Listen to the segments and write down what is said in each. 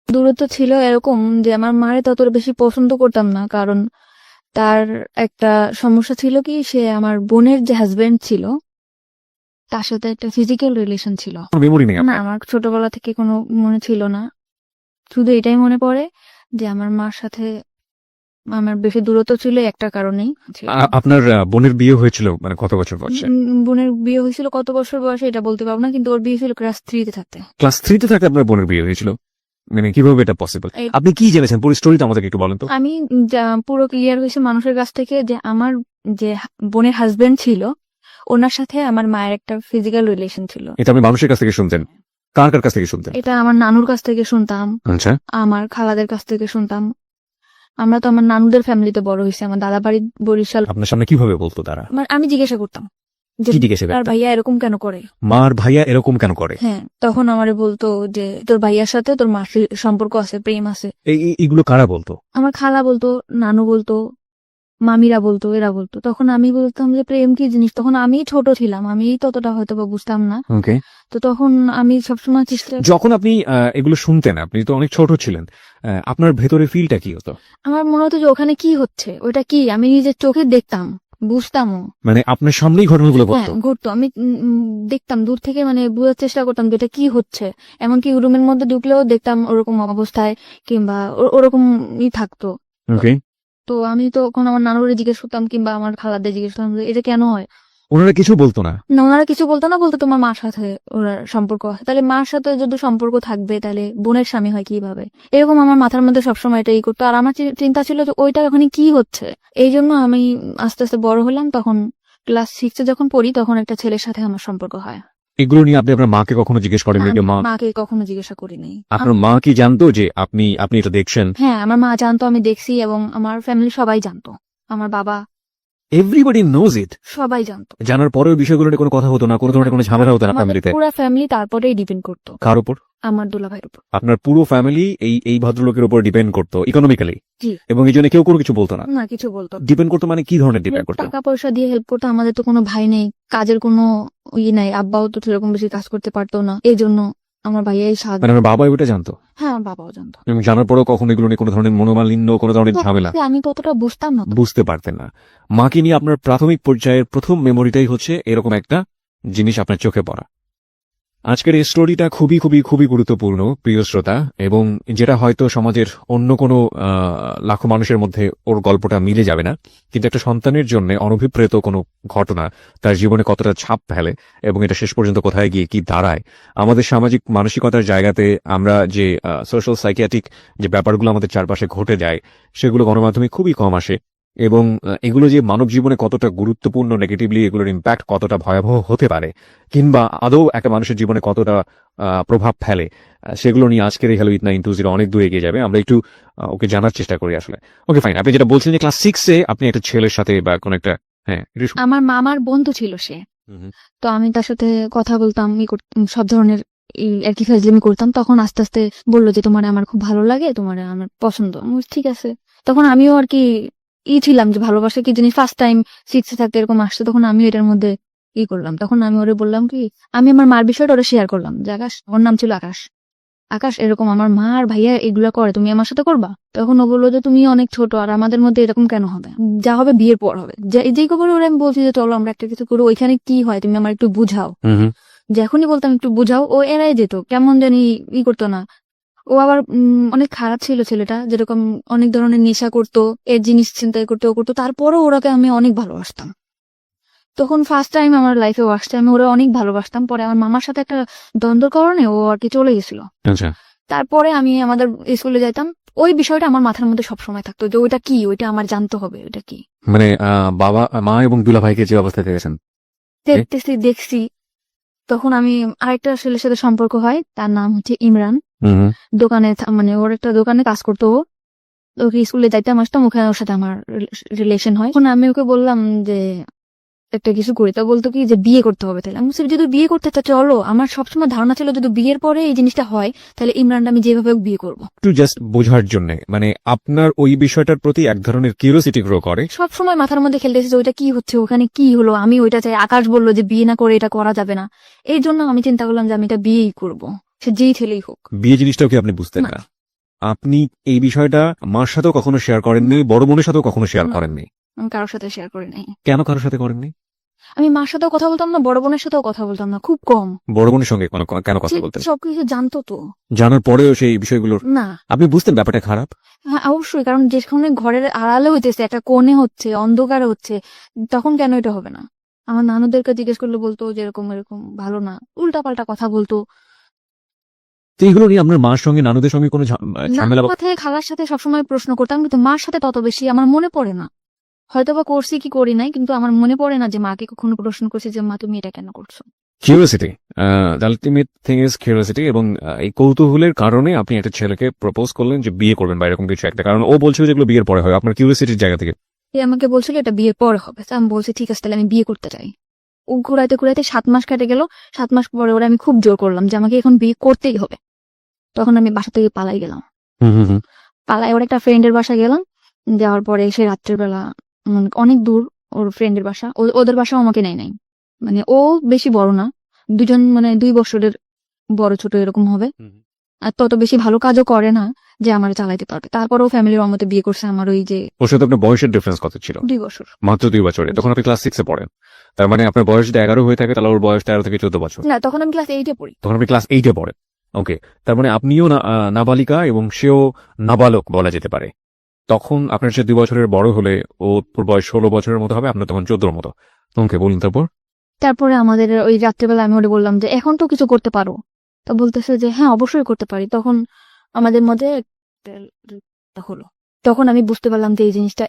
দূরত্ব ছিল এরকম যে আমার মারে ততটা বেশি পছন্দ করতাম না, কারণ তার একটা সমস্যা ছিল কি, সে আমার বোনের যে হাজবেন্ড ছিল তার সাথে একটা ফিজিক্যাল রিলেশন ছিল। মেমোরি নেই না, আপনার? আমার ছোটবেলা থেকে কোনো মনে ছিল না, শুধু এটাই মনে পড়ে যে আমার মার সাথে আমার বেশি দূরত্ব ছিল একটা কারণেই ছিল। আপনার বোনের বিয়ে হয়েছিল মানে কত বছর বয়সে? বোনের বিয়ে হয়েছিল কত বছর বয়সে এটা বলতে পারবো না, কিন্তু ওর বিয়ে ছিল ক্লাস 3-তে থাকতে। ক্লাস 3-তে থাকতে আপনার বোনের বিয়ে হয়েছিল? মানে কিভাবে এটা পসিবল? এই- আপনি কি জেনেছেন পুরো স্টোরিটা আমাদেরকে একটু বলেন তো। আমি পুরো ক্লিয়ার হয়েছে মানুষের কাছ থেকে যে আমার যে বোনের হাজবেন্ড ছিল ওনার সাথে আমার মায়ের একটা ফিজিক্যাল রিলেশন ছিল। এটা আপনি মানুষের কাছ থেকে শুনতেন? কার কার কাছ থেকে শুনতেন? এটা আমার নানুর কাছ থেকে শুনতাম, আচ্ছা, আমার খালাদের কাছ থেকে শুনতাম। আমরা তো আমার নানুদের ফ্যামিলিতে বড় হয়েছি, আমার দাদা বাড়ি বরিশাল। আপনার সামনে কিভাবে বলতো তারা? আমি জিজ্ঞাসা করতাম যে কি জিজ্ঞেস তার করতেন? ভাইয়া এরকম কেন করে। মার ভাইয়া এরকম কেন করে? হ্যাঁ, তখন আমারে বলতো যে তোর ভাইয়ার সাথে তোর মার সম্পর্ক আছে, প্রেম আছে। এইগুলো কারা বলতো? আমার খালা বলতো, নানু বলতো, মামিরা বলতো, এরা বলতো। তখন আমি বলতাম যে প্রেম কি জিনিস, তখন আমি ছোট ছিলাম, আমি ততটা হয়তো বা বুঝতাম না। ওকে। তো তখন আমি সবসময় চেষ্টা, যখন আপনি এগুলো শুনতেন, আপনি তো অনেক ছোট ছিলেন, আপনার ভেতরে ফিলটা কি হতো? আমার মনে হতো যে ওখানে কি হচ্ছে, ওটা কি, আমি নিজের চোখে দেখতাম, বুঝতামও। মানে আপনার সামনেই ঘটনাগুলো হ্যাঁ, ঘটতো? ঘটতো। আমি দেখতাম দূর থেকে, মানে বোঝার চেষ্টা করতাম যে এটা কি হচ্ছে। এমনকি রুমের মধ্যে ঢুকলেও দেখতাম ওরকম অবস্থায়, কিংবা ওরকমই থাকতো। ওকে। তো আমি তখন আমার নানুরে জিজ্ঞেস করতাম, কিংবা আমার খালাদের জিজ্ঞেস করতাম যে এটা কেন হয়। ওনারা কিছু বলতো না? না, ওনারা কিছু বলতো না, বলতো তোমার মার সাথে ওরা সম্পর্ক আছে। তাহলে মার সাথে যদি সম্পর্ক থাকবে তাহলে বোনের স্বামী হয় কিভাবে, এরকম আমার মাথার মধ্যে সবসময় এটাই করতো। আর আমার চিন্তা ছিল যে ওইটা ওখানে কি হচ্ছে। এই জন্য আমি আস্তে আস্তে বড় হলাম, তখন ক্লাস 6-এ যখন পড়ি তখন একটা ছেলের সাথে আমার সম্পর্ক হয়। এগুলো নিয়ে আপনি আপনার মাকে কখনো জিজ্ঞেস করেন? আমি মা, মাকে কখনো জিজ্ঞাসা করিনি। আপনার মা কি জানতো যে আপনি আপনি এটা দেখছেন? হ্যাঁ, আমার মা জানতো আমি দেখছি, এবং আমার ফ্যামিলি সবাই জানতো, আমার বাবা এভরিবডি নোজ ইট। সবাই জানতো। জানার পরেও বিষয়গুলো নিয়ে কোনো কথা হতো না, কোনো ধরনের কোনো ঝামেলা হতো না আমাদের ফ্যামিলিতে? পুরো ফ্যামিলি তারপরেই ডিপেন্ড করতো কার উপর? আমার দুলাভাইয়ের উপর। আপনার পুরো ফ্যামিলি এই ভদ্রলোকের উপর ডিপেন্ড করতো ইকোনমিক্যালি? জি। এবং এই জন্য কেউ কোনো কিছু বলতো না? না, কিছু বলতো না। ডিপেন্ড করতো মানে কি ধরনের ডিপেন্ড করতো? টাকা পয়সা দিয়ে হেল্প করতো। আমাদের তো কোনো ভাই নেই, কাজের কোনো নাই, আব্বাও তো সেরকম বেশি কাজ করতে পারতো না, এই জন্য আমার ভাইয়াই সাহায্য। মানে আমার বাবা ওটা জানতো? হ্যাঁ, আমার বাবাও জানতো। এবং জানার পরেও কখনো এগুলো নিয়ে কোনো ধরনের মনোমালিন্য, কোনো ধরনের ঝামেলা? আমি ততটা বুঝতাম না তো। বুঝতে পারতেন না। মাকে নিয়ে আপনার প্রাথমিক পর্যায়ের প্রথম মেমোরিটাই হচ্ছে এরকম একটা জিনিস আপনার চোখে পড়া। আজকের এই স্টোরিটা খুবই খুবই খুবই গুরুত্বপূর্ণ প্রিয় শ্রোতা, এবং যেটা হয়তো সমাজের অন্য কোনো লাখো মানুষের মধ্যে ওর গল্পটা মিলে যাবে না, কিন্তু একটা সন্তানের জন্য অনভিপ্রেত কোনো ঘটনা তার জীবনে কতটা ছাপ ফেলে এবং এটা শেষ পর্যন্ত কোথায় গিয়ে কি দাঁড়ায়। আমাদের সামাজিক মানসিকতার জায়গাতে আমরা যে সোশ্যাল সাইকিয়াট্রিক যে ব্যাপারগুলো আমাদের চারপাশে ঘটে যায় সেগুলো গণমাধ্যমে খুবই কম আসে, এবং এগুলো যে মানব জীবনে কতটা গুরুত্বপূর্ণ, নেগেটিভলি এগুলোর ইম্প্যাক্ট কতটা ভয়াবহ হতে পারে, কিংবা আদৌ একটা মানুষের জীবনে কতটা প্রভাব ফেলে, সেগুলো নিয়ে আজকের এই হ্যালো ইট 920 অনেক দূর এগিয়ে যাবে। আমরা একটু ওকে জানার চেষ্টা করি আসলে। ওকে ফাইন, আপনি যেটা বলছেন যে ক্লাস 6-এ আপনি একটা ছেলের সাথে বা কোন একটা, হ্যাঁ আমার মামার বন্ধু ছিল সে, তো আমি তার সাথে কথা বলতাম, সব ধরনের আর কি ফাজলামি করতাম। তখন আস্তে আস্তে বললো যে তোমার আমার খুব ভালো লাগে, তোমার আমার পছন্দ। আমি বলছি, ঠিক আছে। তখন আমিও আর কি ছিলাম যে ভালোবাসা কি জিনিস, ফার্স্ট টাইম 6-এ থাকতে এরকম আসছে, তখন আমিও এটার মধ্যে করলাম। তখন আমি ওরে বললাম কি, আমি আমার মার বিষয়টা ওরা শেয়ার করলাম যে আকাশ, ওর নাম ছিল আকাশ, আকাশ এরকম আমার মা আর ভাইয়া এগুলা করে, তুমি আমার সাথে করবা? তখন ও বললো যে তুমি অনেক ছোট, আর আমাদের মধ্যে এরকম কেন হবে, যা হবে বিয়ের পর হবে। যেই খবর ওরা, আমি বলছি যে চলো আমরা একটা কিছু করবো, ওইখানে কি হয় তুমি আমার একটু বুঝাও। যখনই বলতাম একটু বুঝাও, ও এড়াই যেত, কেমন জানি করতো না। ও আবার অনেক খারাপ ছিল ছেলেটা, যেরকম অনেক ধরনের নেশা করতো, এর জিনিস ছিনতাই করতো, ও করতো। তারপরও ওরাকে আমি অনেক ভালোবাসতাম। তখন ফার্স্ট টাইম আমার লাইফে ও আসছে, আমি ওরা অনেক ভালোবাসতাম। পরে আমার মামার সাথে একটা দ্বন্দ্বের কারণে ও আর কি চলে গেছিল। আচ্ছা। তারপরে আমি আমাদের স্কুলে যাইতাম, ওই বিষয়টা আমার মাথার মধ্যে সবসময় থাকতো যে ওইটা কি, ওইটা আমার জানতে হবে, ওইটা কি। মানে বাবা, মা এবং দুলা ভাইকে যে অবস্থায় দেখেছেন? দেখছি। তখন আমি আরেকটা ছেলের সাথে সম্পর্ক হয়, তার নাম হচ্ছে ইমরান। দোকানে মানে ওর একটা দোকানে কাজ করতো ও। ওকে স্কুলে যাইতাম আসতাম, ওখানে ওর সাথে আমার রিলেশন হয়। তখন আমি ওকে বললাম যে একটা কিছু করি, তা বলতো কি যে বিয়ে করতে হবে। তাহলে আমি বলছি, যদি বিয়ে করতে তা চলো। আমার সবসময় ধারণা ছিল যদি বিয়ের পরে এই জিনিসটা হয় তাহলে ইমরানটা আমি যেভাবে হোক বিয়ে করবো। একটু জাস্ট বোঝার জন্য, মানে আপনার ওই বিষয়টার প্রতি এক ধরনের কিউরিওসিটি গ্রো করে। সবসময় মাথার মধ্যে খেলতেছে যে ওইটা কি হচ্ছে, ওখানে কি হলো, আমি ওইটা চাই। আকাশ বললো যে বিয়ে না করে এটা করা যাবে না, এই জন্য আমি চিন্তা করলাম যে আমি এটা বিয়েই করবো, সে যেই ছেলেই হোক। বিয়ে জিনিসটাও কি আপনি বুঝতেন না। না? আপনি এই বিষয়টা মার সাথেও কখনো শেয়ার করেননি, বড় বোনের সাথেও কখনো শেয়ার না। করেননি? আমি কারোর সাথে শেয়ার করি নাই। কেন কারোর সাথে করেননি? আমি মার সাথেও কথা বলতাম না, বড় বোনের সাথেও কথা বলতাম না, খুব কম। বড় বোনের সঙ্গে কেন কথা সে বলতেন? সবকিছু জানতো তো। জানার পরেও সেই বিষয়গুলোর না, আপনি বুঝতেন ব্যাপারটা খারাপ? হ্যাঁ অবশ্যই, কারণ যেখানে ঘরের আড়ালে হইতেছে, একটা কোণে হচ্ছে, অন্ধকারে হচ্ছে, তখন কেন এটা হবে না? আমার নানুদেরকে জিজ্ঞেস করলে বলতো যে এরকম এরকম ভালো না, উল্টা পাল্টা কথা বলতো। তো এগুলো নিয়ে আপনার মার সঙ্গে নানুদের সঙ্গে কোনো ঝামেলা নানুর সাথে খালার সাথে সবসময় প্রশ্ন করতাম, কিন্তু মার সাথে তত বেশি আমার মনে পড়ে না। হয়তোবা করছি কি করি নাই, কিন্তু আমার মনে পড়ে না যে মাকে কখনো প্রশ্ন করছি যে মা তুমি এটা কেন করছো। Curiosity, the ultimate thing is curiosity, এবং এই কৌতূহলের কারণে আপনি একটা ছেলেকে প্রপোজ করলেন যে বিয়ে করবেন বা এরকম কিছু একটা, কারণ ও বলছিল যেগুলো বিয়ের পরে হয়, আপনার কিউরিওসিটির জায়গা থেকে। সে আমাকে বলছিল এটা বিয়ের পরে হবে, তো আমি বলছি ঠিক আছে তাহলে আমি বিয়ে করতে চাই। ও ঘুরাইতে ঘুরাইতে 7 মাস কেটে গেল। 7 মাস পরে ওরা আমি খুব জোর করলাম যে আমাকে এখন বিয়ে করতেই হবে। তখন আমি বাসা থেকে পালাই গেলাম। পালাই ওর একটা ফ্রেন্ডের বাসা গেলাম। যাওয়ার পরে সে রাত্রের বেলা অনেক দূর ওর ফ্রেন্ডের বাসা, ওদের বাসাও আমাকে নেয় নাই। মানে ও বেশি বড় না, দুজন মানে 2 বছরের বড় ছোট এরকম হবে, আর তত বেশি ভালো কাজও করে না যে আমার চালাইতে পারবে। তারপরেও ফ্যামিলির অমতে বিয়ে করছে আমার ওই যে ওর সাথে আপনার বয়সের ডিফারেন্স কত ছিল? 2 বছর। মাত্র 2 বছরে। তখন আপনি ক্লাস 6 এ পড়েন। তার মানে আপনার বয়স যদি 11 হয়ে থাকে তাহলে ওর বয়স 13 থেকে 14 বছর। না, তখন আমি ক্লাস 8 এ পড়ি। তখন আপনি ক্লাস 8 এ পড়েন। ওকে, তার মানে আপনিও নাবালিকা এবং সেও নাবালক বলা যেতে পারে। তখন আপনার সে 2 বছরের বড় হলে ওর বয়স 16 বছরের মতো হবে, আপনার তখন 14 মতো। ওকে, বলুন তারপর। তারপরে আমাদের ওই রাত্রেবেলা আমি ওরে বললাম যে এখন তো কিছু করতে পারো। তো বলতেছে যে হ্যাঁ অবশ্যই করতে পারি। তখন আমাদের মধ্যে একটা হলো। তখন আমি বুঝতে পারলাম যে এই জিনিসটা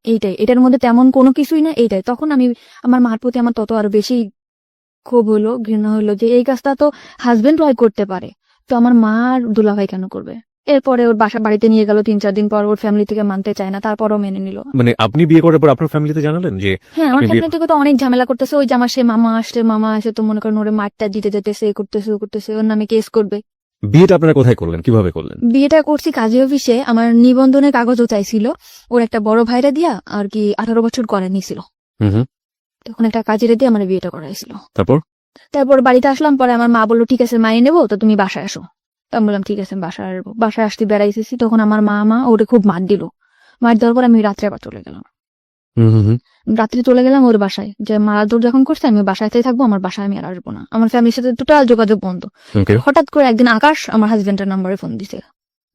এইটাই, এটার মধ্যে তেমন কোনো কিছুই না, এইটাই। তখন আমি আমার মার প্রতি আমার তত আরো বেশি ক্ষোভ হলো, ঘৃণা হলো যে এই কাজটা তো হাজবেন্ড ওয়াইফ করতে পারে, তো আমার মা আর দুলাভাই কেন করবে। এরপরে ওর বাড়িতে নিয়ে গেল 3-4 দিন পর, ওর ফ্যামিলি থেকে মানতে চায় না, তারপরও মেনে নিল। মানে আপনি বিয়ে করার পর আপনার ফ্যামিলিতে জানালেন যে হ্যাঁ, আমার আপনি বিয়ে- ফ্যামিলি থেকে তো অনেক ঝামেলা করতেছে। ওই যে আমার সে মামা আসে তো মনে করেন ওরে মারটা দিতে যেতেছে, এ করতেছে ও করতেছে, ওর নামে কেস করবে। বিয়েটা আপনারা কোথায় করলেন, কিভাবে করলেন? বিয়েটা করছি কাজী অফিসে। আমার নিবন্ধনের কাগজও চাইছিল, ওর একটা বড় ভাইরা দিয়া আর কি 18 বছর করে নিছিল। হুম। তখন একটা কাজীরে দিয়ে আমার বিয়েটা করাইছিল। তারপর বাড়িতে আসলাম, পরে আমার মা বললো ঠিক আছে মাইনে নেবো, তো তুমি বাসায় আসো। তো আমি বললাম ঠিক আছে বাসায় আসবো। বাসায় আসতে বেড়াইতেছি, তখন আমার মা ওরে খুব মার দিল। মার দেওয়ার পর আমি রাত্রে আবার চলে গেলাম। রাত্রে চলে গেলাম ওর বাসায়, যে মারাদুর যখন করছে আমি বাসাতেই থাকবো, আমার বাসায় আমি আর আসবো না। আমার ফ্যামিলির সাথে টোটাল যোগাযোগ বন্ধ। ওকে। হঠাৎ করে একদিন আকাশ আমার হাজবেন্ডের নাম্বারে ফোন দিছে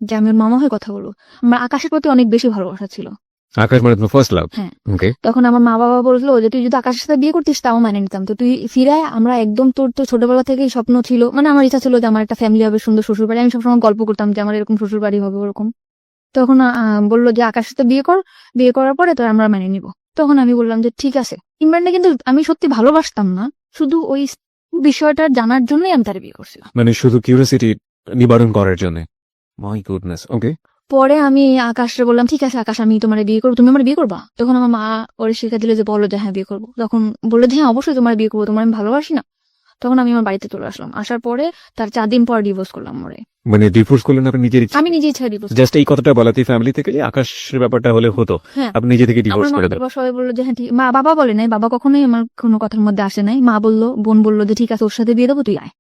যে আমি ওর মামা হয়ে কথা বলবো। আমার আকাশের প্রতি অনেক বেশি ভালোবাসা ছিল। আকাশ মানে তোমার ফার্স্ট লাভ? হ্যাঁ। ওকে। তখন আমার মা বাবা বললো যে তুই যদি আকাশের সাথে বিয়ে করতিস তাও মানে নিতাম, তো তুই ফিরায়, আমরা একদম তোর তো ছোটবেলা থেকেই স্বপ্ন ছিল, মানে আমার ইচ্ছা ছিল যে আমার একটা ফ্যামিলি হবে, সুন্দর শ্বশুর বাড়ি। আমি সবসময় গল্প করতাম যে আমার এরকম শ্বশুর বাড়ি হবে ওরকম। তখন বললো যে আকাশের সাথে বিয়ে কর, বিয়ে করার পরে তো আমরা মেনে নিব। তখন আমি বললাম যে ঠিক আছে। ইমরানকে কিন্তু আমি সত্যি ভালোবাসতাম না, শুধু ওই বিষয়টা জানার জন্যই আমি তার বিয়ে করছিলাম। মানে শুধু কিউরিওসিটি নিবারণ করার জন্য। My goodness. ওকে। পরে আমি আকাশে বললাম ঠিক আছে আকাশ আমি তোমার বিয়ে করবো, তুমি আমার বিয়ে করবা। তখন আমার মা ওরে শিখা দিল যে বলো যে হ্যাঁ বিয়ে করবো। তখন বললো যে হ্যাঁ অবশ্যই তোমার বিয়ে করবো, তোমার আমি ভালোবাসি না। তখন আমি আমার বাড়িতে চলে আসলাম। আসার পরে তার 4 দিন পর ডিভোর্স করলাম ওরে। মানে ডিভোর্স করলেন আপনি নিজের ইচ্ছা? আমি নিজে ইচ্ছা ডিভোর্স। জাস্ট এই কথাটা বলাতে ফ্যামিলি থেকে যে আকাশের ব্যাপারটা হলে হতো, হ্যাঁ, আপনি নিজে থেকে ডিভোর্স আমার করে দেন। বাবা সবাই বললো যে হ্যাঁ ঠিক। মা বাবা বলে নাই, বাবা কখনোই আমার কোনো কথার মধ্যে আসে নাই। মা বললো, বোন বললো যে ঠিক আছে ওর সাথে বিয়ে দেবো, তুই আয়।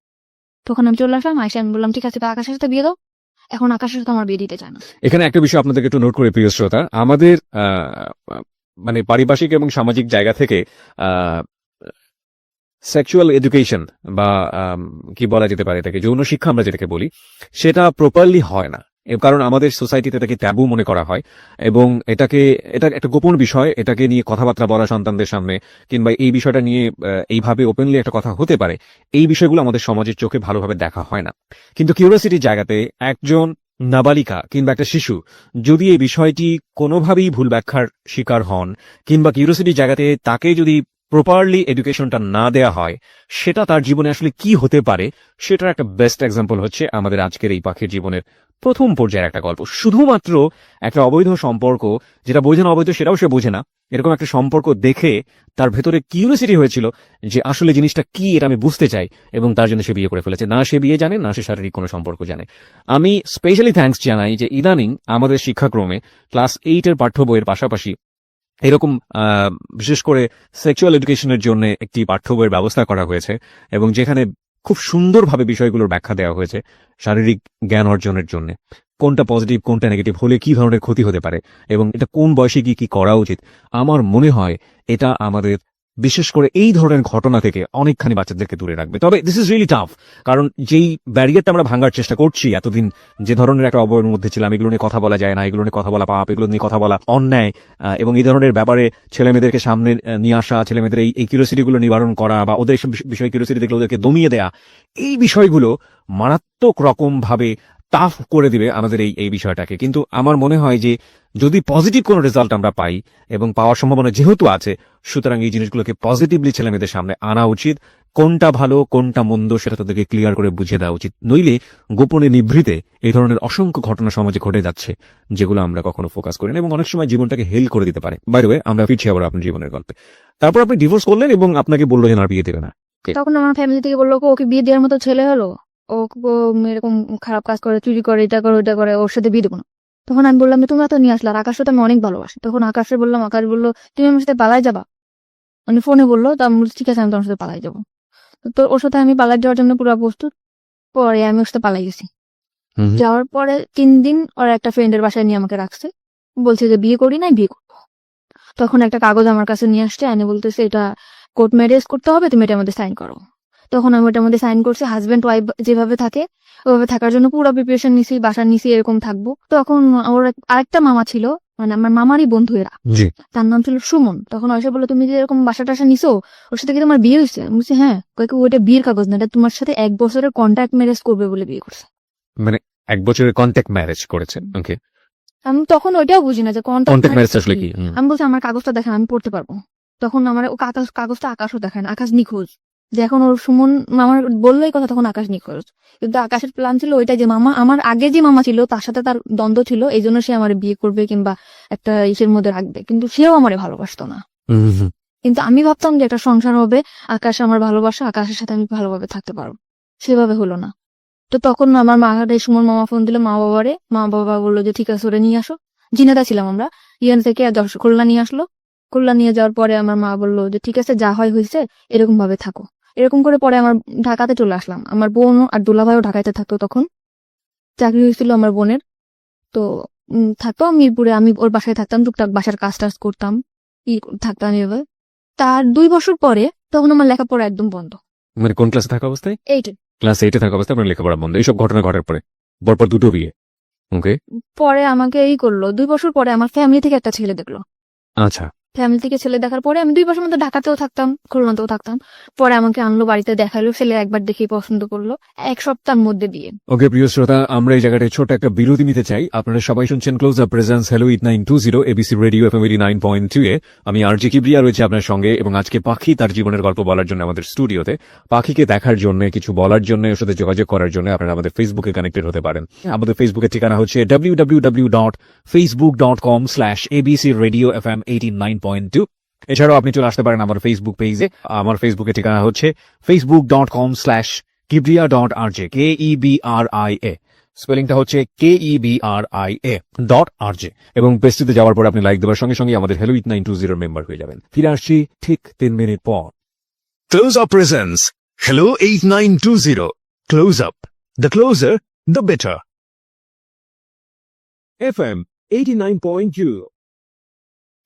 তখন আমি চলে আসলাম। আয়সা আমি বললাম ঠিক আছে তো আকাশের সাথে বিয়ে দাও। এখন আকাশের সাথে আমার বিয়ে দিতে চায় না। এখানে একটা বিষয় আপনাদেরকে একটু নোট করে, প্রিয় শ্রোতা, আমাদের মানে পারিপার্শ্বিক এবং সামাজিক জায়গা থেকে সেক্সুয়াল এডুকেশন বা কি বলা যেতে পারে এটাকে, যৌন শিক্ষা আমরা যেটাকে বলি, সেটা প্রপারলি হয় না। কারণ আমাদের সোসাইটিতে এটাকে ট্যাবু মনে করা হয়, এবং এটা একটা গোপন বিষয়। এটাকে নিয়ে কথাবার্তা বলা সন্তানদের সামনে, কিংবা এই বিষয়টা নিয়ে এইভাবে ওপেনলি একটা কথা হতে পারে, এই বিষয়গুলো আমাদের সমাজের চোখে ভালোভাবে দেখা হয় না। কিন্তু কিউরিওসিটির জায়গাতে একজন নাবালিকা কিংবা একটা শিশু যদি এই বিষয়টি কোনোভাবেই ভুল ব্যাখ্যার শিকার হন, কিংবা কিউরিওসিটির জায়গাতে তাকে যদি প্রপারলি এডুকেশনটা না দেয়া হয়, সেটা তার জীবনে আসলে কি হতে পারে, সেটার একটা বেস্ট এক্সাম্পল হচ্ছে আমাদের আজকের এই পাখির জীবনের প্রথম পর্যায়ের একটা গল্প। শুধুমাত্র একটা অবৈধ সম্পর্ক, যেটা বৈধ না অবৈধ সেটাও সে বোঝে না, এরকম একটা সম্পর্ক দেখে তার ভেতরে কিউরিওসিটি হয়েছিল যে আসলে জিনিসটা কি, এটা আমি বুঝতে চাই, এবং তার জন্য সে বিয়ে করে ফেলেছে। না সে বিয়ে জানে, না সে শারীরিক কোনো সম্পর্ক জানে। আমি স্পেশালি থ্যাঙ্কস জানাই যে ইদানিং আমাদের শিক্ষাক্রমে ক্লাস 8 এর পাঠ্য বইয়ের পাশাপাশি এরকম বিশেষ করে সেক্সুয়াল এডুকেশনের জন্য একটি পাঠ্য বইয়ের ব্যবস্থা করা হয়েছে, এবং যেখানে খুব সুন্দরভাবে বিষয়গুলোর ব্যাখ্যা দেওয়া হয়েছে শারীরিক জ্ঞান অর্জনের জন্য। কোনটা পজিটিভ কোনটা নেগেটিভ হলে কি ধরনের ক্ষতি হতে পারে এবং এটা কোন বয়সে কি কি করা উচিত। আমার মনে হয় এটা আমাদের বিশেষ করে এই ধরনের ঘটনা থেকে অনেকখানি বাচ্চাদেরকে দূরে রাখবে। তবে দিস ইজ রিয়েলি টাফ, কারণ যেই ব্যারিয়ারটা আমরা ভাঙার চেষ্টা করছি, এতদিন যে ধরনের একটা অবয়ের মধ্যে ছিলাম, এগুলো নিয়ে কথা বলা যায় না, এগুলো নিয়ে কথা বলা পাপ, এগুলো নিয়ে কথা বলা অন্যায়, এবং এই ধরনের ব্যাপারে ছেলে মেয়েদেরকে সামনে নিয়ে আসা, ছেলে মেয়েদের এই কিউরিওসিটিগুলো নিবারণ করা বা ওদের এইসব বিষয় কিউরিওসিটি দেখলে ওদেরকে দমিয়ে দেয়া, এই বিষয়গুলো মারাত্মক রকম ভাবে টাফ করে দিবে আমাদের এই বিষয়টাকে। কিন্তু আমার মনে হয় যে যদি পজিটিভ কোনো রেজাল্ট আমরা পাই এবং পাওয়ার সম্ভাবনা যেহেতু আছে, সুতরাং এই জিনিসগুলোকে পজিটিভলি ছেলে মেয়েদের সামনে আনা উচিত। কোনটা ভালো কোনটা মন্দ সেটা তাদেরকে ক্লিয়ার করে বুঝিয়ে দেওয়া উচিত। নইলে গোপনে নিভৃতে এই ধরনের অসংখ্য ঘটনা সমাজে ঘটে যাচ্ছে যেগুলো আমরা কখনো ফোকাস করি না এবং অনেক সময় জীবনটাকে হেল করে দিতে পারে। বাই দ্য ওয়ে, আমরা ফিরছি আবার আপনার জীবনের গল্পে। তারপর আপনি ডিভোর্স করলেন এবং আপনাকে বললো যে না, বিয়ে দেবে না। তখন আমার ফ্যামিলি থেকে বললো ওকে বিয়ে দেওয়ার মতো ছেলে হলো, ও এরকম খারাপ কাজ করে, চুরি করে, এটা করে ওটা করে, ওর সাথে বিয়ে দেবো না। তখন আমি বললাম যে তোমরা তো নিয়ে আসলে, আর আকাশও তো আমি অনেক ভালোবাসি। তখন আকাশে বললাম, আকাশ বললো তুমি আমার সাথে পালাই যাবা, মানে ফোনে বললো। তা আমি বলছি ঠিক আছে, আমি তোমার সাথে পালাই যাবো। তো ওর সাথে আমি পালাই যাওয়ার জন্য পুরো প্রস্তুত। পরে আমি ওর সাথে পালাই গেছি। যাওয়ার পরে 3 দিন ওর একটা ফ্রেন্ডের বাসায় নিয়ে আমাকে রাখছে, বলছে যে বিয়ে করি নাই, বিয়ে করবো। তখন একটা কাগজ আমার কাছে নিয়ে আসছে, এনে বলতেছে এটা কোর্ট ম্যারেজ করতে হবে, তুমি এটার মধ্যে সাইন করো। তখন আমি ওটার মধ্যে সাইন করছি। হাজবেন্ড ওয়াইফ যেভাবে থাকে ওইভাবে থাকার জন্য পুরো প্রিপারেশন নিছি, বাসার নিছি, এরকম থাকবো। তখন ওর আরেকটা মামা ছিল, মানে আমার মামারই বন্ধু এরা, তার নাম ছিল সুমন। তখন ওইসব বললো তুমি যে এরকম বাসা টাসা নিছো, ওর সাথে কি তোমার বিয়ে হয়েছে? আমি বলছি হ্যাঁ। ওইটা বিয়ের কাগজ না, এটা তোমার সাথে 1 বছরের কন্ট্রাক্ট ম্যারেজ করবে বলে বিয়ে করছে। মানে 1 বছরের কন্ট্যাক্ট ম্যারেজ করেছেন? ওকে। আমি তখন ওইটাও বুঝি না যে কন্ট্যাক্ট ম্যারেজ আসলে কি। আমি বলছি আমার কাগজটা দেখেন, আমি পড়তে পারবো। তখন আমার ও কাগজটা আকাশও দেখেন, আকাশ নিখোঁজ। যে এখন ওর সুমন মামার বললোই কথা, তখন আকাশ নিখোঁজ। কিন্তু আকাশের প্ল্যান ছিল ওইটা যে মামা, আমার আগে যে মামা ছিল তার সাথে তার দ্বন্দ্ব ছিল, এই জন্য সে আমার বিয়ে করবে কিংবা একটা ইসের মধ্যে রাখবে, কিন্তু সেও আমারে ভালোবাসতো না। কিন্তু আমি ভাবতাম যে একটা সংসার হবে, আকাশ আমার ভালোবাসা, আকাশের সাথে আমি ভালোভাবে থাকতে পারবো। সেভাবে হলো না। তো তখন আমার সুমন মামা ফোন দিল মা বাবারে, মা বাবা বললো যে ঠিক আছে ওরে নিয়ে আসো। জিনেদা ছিলাম আমরা, ইয়ান থেকে খুলনা নিয়ে আসলো। খুলনা নিয়ে যাওয়ার পরে আমার মা বললো যে ঠিক আছে যা হয় হয়েছে, এরকম ভাবে থাকো। এরকম করে পরে আমার ঢাকাতে চলে আসলাম। আমার বোন আর দুলাভাইও ঢাকাতে থাকতো, তখন চাকরি হয়েছিল আমার বোনের। তো থাকতো মিরপুরে, আমি ওর বাসায় থাকতাম, টুকটাক বাসার কাজ টাজ করতাম, থাকতাম এভাবে। তার 2 বছর পরে তখন আমার লেখাপড়া একদম বন্ধ। মানে কোন ক্লাসে থাকা অবস্থায়? 8 ক্লাস 8 থাকা অবস্থায় আপনার লেখাপড়া বন্ধ। এইসব ঘটনা ঘটার পরে পরপর 2টো বিয়ে। ওকে। পরে আমাকে করলো 2 বছর পরে আমার ফ্যামিলি থেকে একটা ছেলে দেখলো। আচ্ছা। ফ্যামিলি থেকে ছেলে দেখার পরে আমি 2 বছর মধ্যে ঢাকাতেও থাকতাম, খুলনাতেও থাকতাম। পরে আমাকে আনলো, বাড়িতে দেখালো, ছেলে একবার দেখেই পছন্দ করলো। 1 সপ্তাহের মধ্যে বিয়ে। ওকে প্রিয় শ্রোতা, আমরা এই জায়গাটায় ছোট একটা বিরতি নিতে চাই। আপনারা সবাই শুনছেন close up presence hello 8920 ABC radio FM 89.2 এ। আমি আরজি কিবরিয়া রয়েছে আপনার সঙ্গে এবং আজকে পাখি তার জীবনের গল্প বলার জন্য আমাদের স্টুডিওতে। পাখিকে দেখার জন্য, কিছু বলার জন্য, ওর সাথে যোগাযোগ করার জন্য আপনারা আমাদের ফেসবুকে কানেক্টেড হতে পারেন। আমাদের ফেসবুকের ঠিকানা হচ্ছে www.facebook.com/abcradiofm89.2। এছাড়াও আপনি চলে আসতে পারেন আমার ফেসবুক পেজে। আমার ফেসবুকের ঠিকানা হচ্ছে facebook.com/kibria.rj, KEBRIA। স্পেলিংটা হচ্ছে KEBRIA.RJ। এবং পেজটিতে যাওয়ার পর আপনি লাইক দেওয়ার সঙ্গে সঙ্গে আমাদের হ্যালো 8920 মেম্বার হয়ে যাবেন। ফিরে আসছি ঠিক 3 মিনিট পর। Close Up presents Hello 8920. Close Up. The closer, the better. FM 89.2।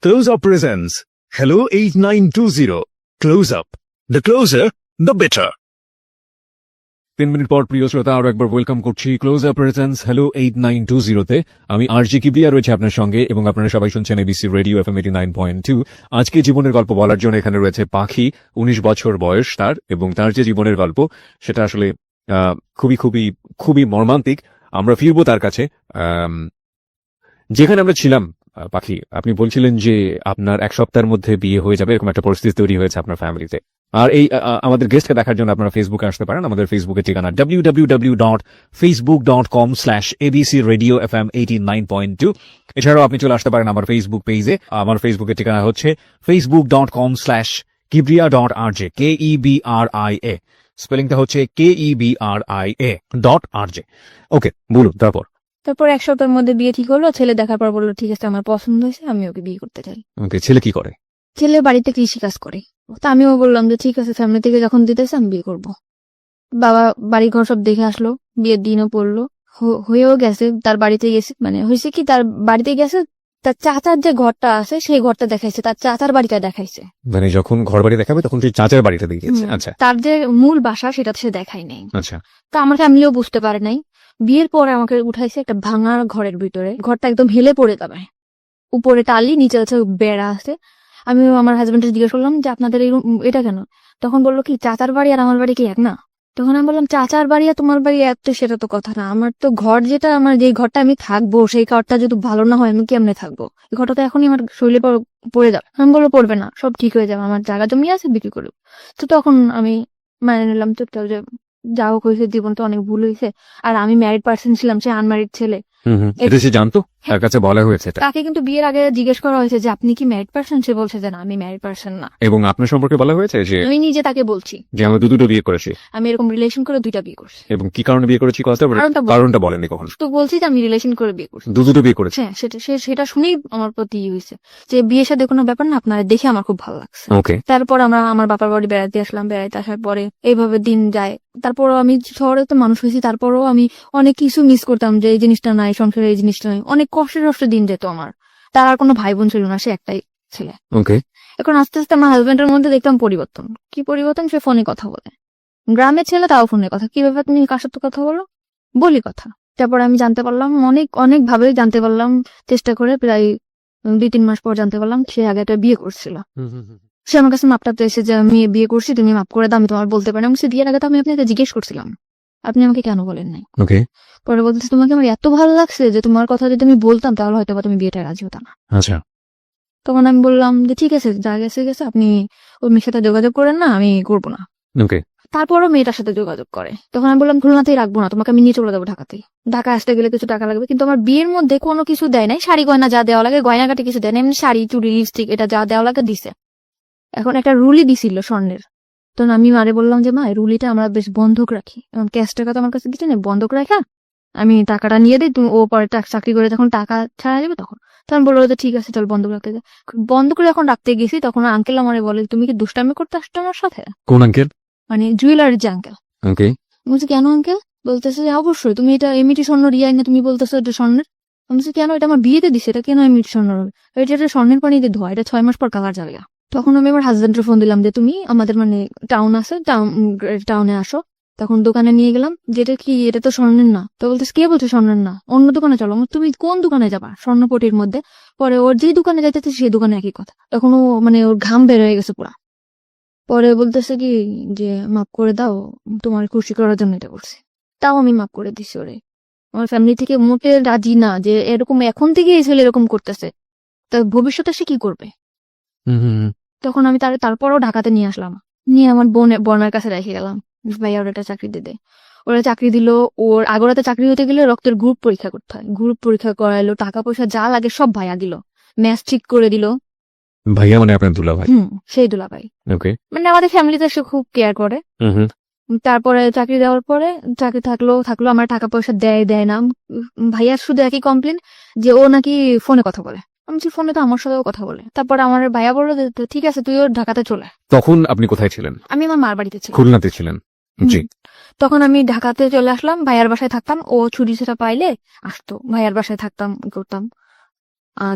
Close Up presents Hello 8920. Close Up. The closer, the better. 3 minute পর প্রিয় শ্রোতা আরো একবার ওয়েলকাম করছি ক্লোজ আপ প্রেজেন্স হ্যালো 8920 তে। আমি আরজি কিবরিয়া রয়েছে আপনার সঙ্গে এবং আপনারা সবাই শুনছেন এবিসি রেডিও এফএম 89.2। আজকে জীবনের গল্প বলার জন্য এখানে রয়েছে পাখি। 19 বছর বয়স তার, এবং তার যে জীবনের গল্প সেটা আসলে খুবই খুবই খুবই মর্মান্তিক। আমরা ফিরবো তার কাছে। যেখানে আমরা ছিলাম, পাখি আপনি বলছিলেন যে আপনার 1 সপ্তাহের মধ্যে বিয়ে হয়ে যাবে, এরকম একটা পরিস্থিতি তৈরি হয়েছে আপনার ফ্যামিলিতে। আর এই আমাদের গেস্টকে দেখার জন্য আপনারা ফেসবুকে আসতে পারেন। আমাদের ফেসবুকের ঠিকানা www.facebook.com/abcradiofm89.2। এছাড়াও আপনি চলে আসতে পারেন আমার ফেসবুক পেজে। আমার ফেসবুকের ঠিকানা হচ্ছে facebook.com/kibria.rj, KEBRIA। স্পেলিংটা হচ্ছে KEBRIA.RJ। ওকে, বলুন তারপর। তারপর 1 সপ্তাহের মধ্যে বিয়ে ঠিক হলো। ছেলে দেখার পর বললো ঠিক আছে আমার পছন্দ হয়েছে, আমি ওকে বিয়ে করতে চাই। ওকে, ছেলে কি করে? ছেলে বাড়িতে কৃষি কাজ করে। তা আমিও বললাম যে ঠিক আছে, ফ্যামিলি থেকে যখন দিতেছে আমি বিয়ে করবো। বাবা বাড়ি ঘর সব দেখে আসলো, বিয়ের দিনও পড়লো, হয়েও গেছে। তার বাড়িতে গেছে, মানে হয়েছে কি, তার বাড়িতে গেছে, তার চাচার যে ঘরটা আছে সেই ঘরটা দেখাইছে, তার চাচার বাড়িটা দেখাইছে। মানে যখন ঘর বাড়ি দেখাবে তখন সেই চাচার বাড়িটা দেখিয়েছে। হুম। আচ্ছা তার যে মূল বাসা সেটা সে দেখাই নাই। আচ্ছা। তো আমার ফ্যামিলিও বুঝতে পারে নাই। বিয়ের পরে আমাকে উঠাইছে একটা ভাঙা ঘরের ভিতরে, ঘরটা একদম হেলে পড়ে যাবে, উপরে টালি, নিচে আছে বেড়া আছে। আমি আমার হাজবেন্ডকে জিজ্ঞেস করলাম যে আপনাদের এই এটা কেন? তখন বললো কি চাচার বাড়ি আর আমার বাড়ি কি এক না? তখন আমি বললাম চাচার বাড়ি আর তোমার বাড়ি এক, তো সেটা তো কথা না। আমার তো ঘর যেটা, আমার যে ঘরটা আমি থাকবো সেই ঘরটা যদি ভালো না হয় আমি কেমনে থাকবো? এই ঘরটা তো এখনই আমার শরীরে পড়ে যাবে। আমি বললো পড়বে না, সব ঠিক হয়ে যাবে, আমার জায়গা জমি আছে, বিক্রি করবো। তো তখন আমি মানে নিলাম চুপচাপ যে যা হোক হয়েছে, জীবন তো অনেক ভুল হয়েছে। আর আমি ম্যারিড পার্সন ছিলাম, সে আনম্যারিড ছেলে। এটা সে জানতো, তার কাছে বলা হয়েছে এটা? তাকে কিন্তু বিয়ের আগে জিজ্ঞেস করা হয়েছে যে আপনি কি ম্যারিড পার্সন, সে বলছে যে না আমি ম্যারিড পার্সন না। এবং আপনার সম্পর্কে বলা হয়েছে যে আমি নিজে তাকে বলছি যে আমরা দুটো বিয়ে করেছি, আমি এরকম রিলেশন করে 2টা বিয়ে করছি। এবং কি কারণে বিয়ে করেছি কথা কারণটা বলেননি কখন? তো বলছি যে আমি রিলেশন করে বিয়ে করছি। দুটো বিয়ে করেছি। হ্যাঁ, সেটা শুনেই আমার প্রতি হয়েছে যে বিয়ের সাথে কোনো ব্যাপার না, আপনারা দেখে আমার খুব ভালো লাগছে। ওকে। তারপর আমরা আমার বাবার বাড়ি বেড়াতে আসলাম, বেড়াতে আসার পরে এইভাবে দিন যায়। তারপরও আমি শহরে তো মানুষ হয়েছি, তারপরও আমি অনেক কিছু মিস করতাম যে এই জিনিসটা নাই, সংসারে এই জিনিসটা নাই। অনেক কষ্টে দিন যেত আমার। তার আর কোনো ভাই বোন ছিল না, সে একটাই ছেলে। ওকে। এখন আস্তে আস্তে আমার হাজবেন্ডের মধ্যে দেখতাম পরিবর্তন। কি পরিবর্তন? সে ফোনে কথা বলে, গ্রামের ছেলে তাও ফোনে কথা। কি ব্যাপার, তুমি কার সাথে কথা বলো? বলি কথা। তারপর আমি জানতে পারলাম, অনেক ভাবে জানতে পারলাম, চেষ্টা করে প্রায় 2-3 মাস পর জানতে পারলাম সে আগে একটা বিয়ে করছিল। সে আমার কাছে মাপটা এসে যে আমি বিয়ে করছি, তুমি মাপ করে দাও, আমি তোমার বলতে পারি না। সে বিয়ের আগে তো আমি আপনাকে জিজ্ঞেস করছিলাম, আপনি আমাকে কেন বলেন নাই? ওকে। পরে বলতেছে তোমাকে আমার এত ভালো লাগছে যে তোমার কথা যদি আমি বলতাম তাহলে হয়তো বা তুমি বিয়েটা রাজি হতো না। আচ্ছা। তখন আমি বললাম যে ঠিক আছে, যা গেছে গেছে, আপনি ওই মেয়ের সাথে যোগাযোগ করেন না, আমি করবো না। ওকে। তারপরও মেয়েটার সাথে যোগাযোগ করে। তখন আমি বললাম খুলনাতেই রাখবো না, তোমাকে আমি নিয়ে চলে যাবো ঢাকাতে। ঢাকা আসতে গেলে কিছু টাকা লাগবে, কিন্তু আমার বিয়ের মধ্যে কোনো কিছু দেয় নাই। শাড়ি গয়না যা দেওয়া লাগে, গয়নাঘাটে কিছু দেয় না, এমনি শাড়ি চুড়ি লিপস্টিক এটা যা দেওয়া লাগে দিছে। এখন একটা রুলি দিছিল স্বর্ণের। তখন আমি মারে বললাম যে মা, এই রুলিটা আমরা বেশ বন্ধক রাখি, এখন ক্যাশ টাকা তো আমার কাছে কিছু নেই, বন্ধক রাখা আমি টাকাটা নিয়ে দিই, তুমি ও পরে চাকরি করে যখন টাকা ছাড়া যাবে তখন। তখন বললো যে ঠিক আছে চল বন্ধক রাখতে যাই। বন্ধক যখন রাখতে গেছি তখন আঙ্কেল আমারে বলে তুমি কি দুষ্টামি করতে আসছো আমার সাথে? কোন আঙ্কেল? মানে জুয়েলারি যে আঙ্কেল। ওকে। বলছি কেন আঙ্কেল? বলতেছে যে অবশ্যই তুমি এটা এমনিটি স্বর্ণ রিয়াই না, তুমি বলতেছো এটা স্বর্ণের। আমি বলছি কেন, এটা আমার বিয়েতে দিছে, এটা কেন এমনিটি স্বর্ণ হবে? এটা স্বর্ণের পানিতে ধোয়া, এটা 6 মাস পর কালার যাবে। তখন আমি আমার হাজবেন্ডের ফোন দিলাম যে তুমি আমাদের মানে টাউন আছে, টাউনে আসো। তখন দোকানে নিয়ে গেলাম, যেটা কি এটা তো স্বর্ণের না। তো বলতেছে কে বলছে স্বর্ণের না, অন্য দোকানে চলো। তুমি কোন দোকানে যাবা? স্বর্ণপটির মধ্যে। পরে ওর যে দোকানে যাইতেছে সেই দোকানে একই কথা। তখন ও মানে ওর ঘাম বের হয়ে গেছে পুরা। পরে বলতেছে কি যে মাফ করে দাও, তোমার খুশি করার জন্য এটা করছি। তাও আমি মাফ করে দিছি ওরে। আমার ফ্যামিলি থেকে মোটে রাজি না যে এরকম এখন থেকে এই ছেলে এরকম করতেছে, তা ভবিষ্যতে সে কি করবে। তখন আমি তারপরও ঢাকাতে নিয়ে আসলাম, নিয়ে আমার বোনের কাছে রেখে গেলাম, ভাইয়া ওর একটা চাকরি দিতে। ওরা চাকরি দিল। ওর আগরাতে চাকরি হতে গেলে রক্তের গ্রুপ পরীক্ষা করতে হয়, গ্রুপ পরীক্ষা করাইলো, টাকা পয়সা যা লাগে সব ভাইয়া দিল, ম্যাচ ঠিক করে দিল। ভাইয়া মানে আপনার দুলা ভাই? সেই দুলা ভাই। ওকে। মানে আমাদের ফ্যামিলিতে সে খুব কেয়ার করে। তারপরে চাকরি দেওয়ার পরে চাকরি থাকলো আমার টাকা পয়সা দেয় না। ভাইয়ার শুধু একই কমপ্লেন যে ও নাকি ফোনে কথা বলে। আমি ফোনে তো আমার সাথেও কথা বলে। তারপরে আমার ভাইয়া বললো যে ঠিক আছে তুইও ঢাকাতে চলে। তখন আপনি কোথায় ছিলেন? আমি আমার মার বাড়িতে ছিলাম। খুলনাতে ছিলেন? জি। তখন আমি ঢাকাতে চলে আসলাম, ভাইয়ার বাসায় থাকতাম। ও ছুটি সেটা পাইলে আসতো, ভাইয়ার বাসায় থাকতাম, করতাম।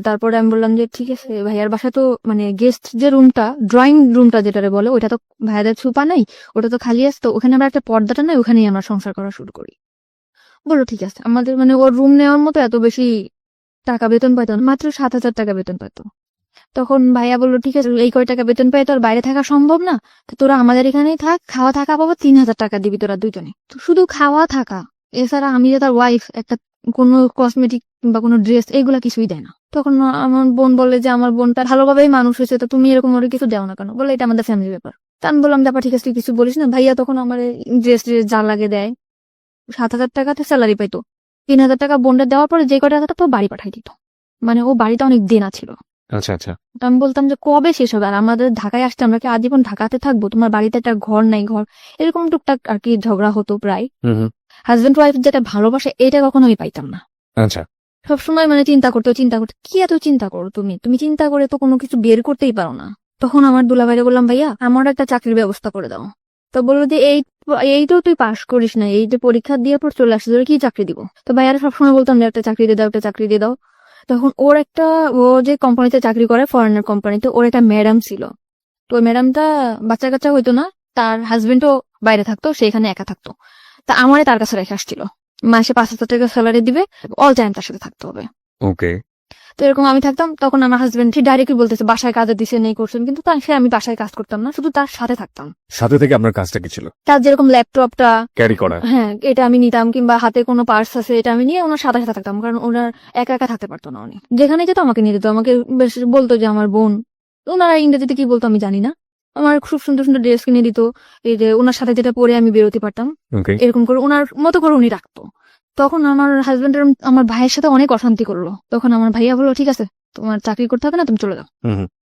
তারপরে আমি বললাম যে ঠিক আছে, ভাইয়ার বাসা তো মানে গেস্ট যে রুমটা, ড্রয়িং রুমটা যেটারে বলে, ওইটা তো ভাইয়াদের ছুপা নাই, ওটা তো খালি আসতো, ওখানে আমরা একটা পর্দাটা নাই, ওখানেই আমরা সংসার করা শুরু করি। বললো ঠিক আছে। আমাদের মানে ওর রুম নেওয়ার মতো এত বেশি টাকা বেতন পাইতো না, মাত্র 7,000 টাকা বেতন পাইতো। তখন ভাইয়া বললো ঠিক আছে, এই কয় টাকা বেতন পাই তো আর বাইরে থাকা সম্ভব না, তো তোরা আমাদের এখানেই থাক, খাওয়া থাকা পাবো 3,000 টাকা দিবি তোরা দুইজনে। তো শুধু খাওয়া থাকা, এছাড়া আমি যে তার ওয়াইফ, একটা কোনো কসমেটিক বা কোনো ড্রেস এগুলা কিছুই দেয় না। তখন আমার বোন বলে যে আমার বোনটা ভালোভাবেই মানুষ হয়েছে, তো তুমি এরকম ওর কিছু দেও না কেন? বলে এটা আমাদের ফ্যামিলি ব্যাপার। তা আমি বললাম ব্যাপার ঠিক আছে, তুই কিছু বলিস না। ভাইয়া তখন আমার ড্রেস যা লাগে দেয়। 7,000 টাকাতে স্যালারি পাইতো, 3,000 টাকা বোনটা দেওয়ার পরে যে কটা টাকা তো বাড়ি পাঠাই দিত। মানে ও বাড়িতে অনেক দেনা ছিল। আচ্ছা আচ্ছা। তো আমি বলতাম যে কবে শেষ হবে, আর আমাদের ঢাকায় আসতে আমরা কি আজীবন ঢাকাতে থাকবো? তোমার বাড়িতে একটা ঘর নাই, ঘর এরকম টুকটাক আর কি ঝগড়া হতো প্রায়। হাজবেন্ড ওয়াইফ যেটা ভালোবাসে এটা কখনো আমি পাইতাম না। আচ্ছা। সবসময় মানে চিন্তা করতে কি এত চিন্তা করো তুমি চিন্তা করে তো কোনো কিছু বের করতেই পারো না। তখন আমার দুলাভাইরে বললাম ভাইয়া আমার একটা চাকরির ব্যবস্থা করে দাও। তো বললো যে এইটাও তুই পাস করিস না, এই যে পরীক্ষা দিয়ে পর চলে আসছিস, কি চাকরি দিব? তো ভাইয়ারা সবসময় বলতাম যে একটা চাকরি দিয়ে দাও, একটা চাকরি দিয়ে দাও। তখন ও যে কোম্পানিতে চাকরি করে, ফরেনার কোম্পানিতে, ওর একটা ম্যাডাম ছিল। তো ওই ম্যাডামটা বাচ্চা কাচ্চা হইতো না, তার হাজবেন্ডও বাইরে থাকতো, সেখানে একা থাকতো। তা আমারে তার কাছে রেখে আসছিল, মাসে 5,000 টাকা স্যালারি দিবে, অল টাইম তার সাথে থাকতে হবে। ওকে। তো এরকম আমি থাকতাম, তখন আমার হাজবেন্ড ঠিক ডাইরেক্টলি বলতেছে বাসায় কাজে দিছে নেই করছেন, কিন্তু আমি বাসায় কাজ করতাম না, শুধু তার সাথে থাকতাম। সাথে থেকে আপনার কাজটা কি ছিল? তার যেরকম ল্যাপটপটা, ক্যারি করা। হ্যাঁ, এটা আমি নিতাম, কিংবা হাতে কোনো পার্স আছে এটা আমি নিয়ে ওনার সাথে সাথে থাকতাম, কারণ ওনার একা একা থাকতে পারতো না। উনি যেখানে যেত আমাকে নিয়ে যেত, আমাকে বেশ বলতো যে আমার বোন। ওনারা ইংরেজিতে কি বলতো আমি জানি না, আমার খুব সুন্দর সুন্দর ড্রেস কিনে দিত, এই যে ওনার সাথে যেটা পরে আমি বেরোতে পারতাম, ওকে। এরকম করে ওনার মতো করে উনি রাখতো। তখন আমার হাজবেন্ডের আমার ভাইয়ের সাথে অনেক অশান্তি করলো। তখন আমার ভাইয়া বললো ঠিক আছে, তোমার চাকরি করতে হবে না, তুমি চলে যাও।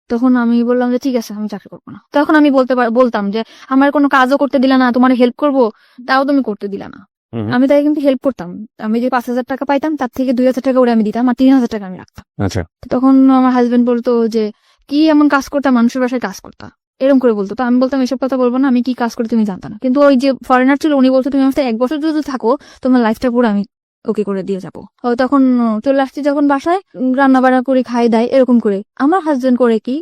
তখন আমি বললাম যে ঠিক আছে, আমি চাকরি করবো না। তখন আমি বলতাম যে আমার কোনো কাজও করতে দিলা না, তোমার হেল্প করবো তাও তুমি করতে দিলা না। আমি তাই কিন্তু হেল্প করতাম। আমি যে 5,000 টাকা পাইতাম তার থেকে 2,000 টাকা ওরে আমি দিতাম, আর 3,000 টাকা আমি রাখতাম। আচ্ছা। তখন আমার হাজবেন্ড বলতো যে কি এমন কাজ করতাম, মানুষের বাসায় কাজ করতাম, এরকম করে বলতো। তো আমি বলতাম এসব কথা বলবো না, আমি কি কাজ করি তুমি জানতা না। কিন্তু ওই যে ফরেনার ছিল উনি বলতো তুমি আমার সাথে 1 বছর যদি থাকো, তোমার লাইফটা পুরো আমি ওকে করে দিয়ে যাবো। তখন চলে আসছি যখন বাসায়, রান্না বান্না করে খাই দেয়, এরকম করে আমার হাজবেন্ড করে কি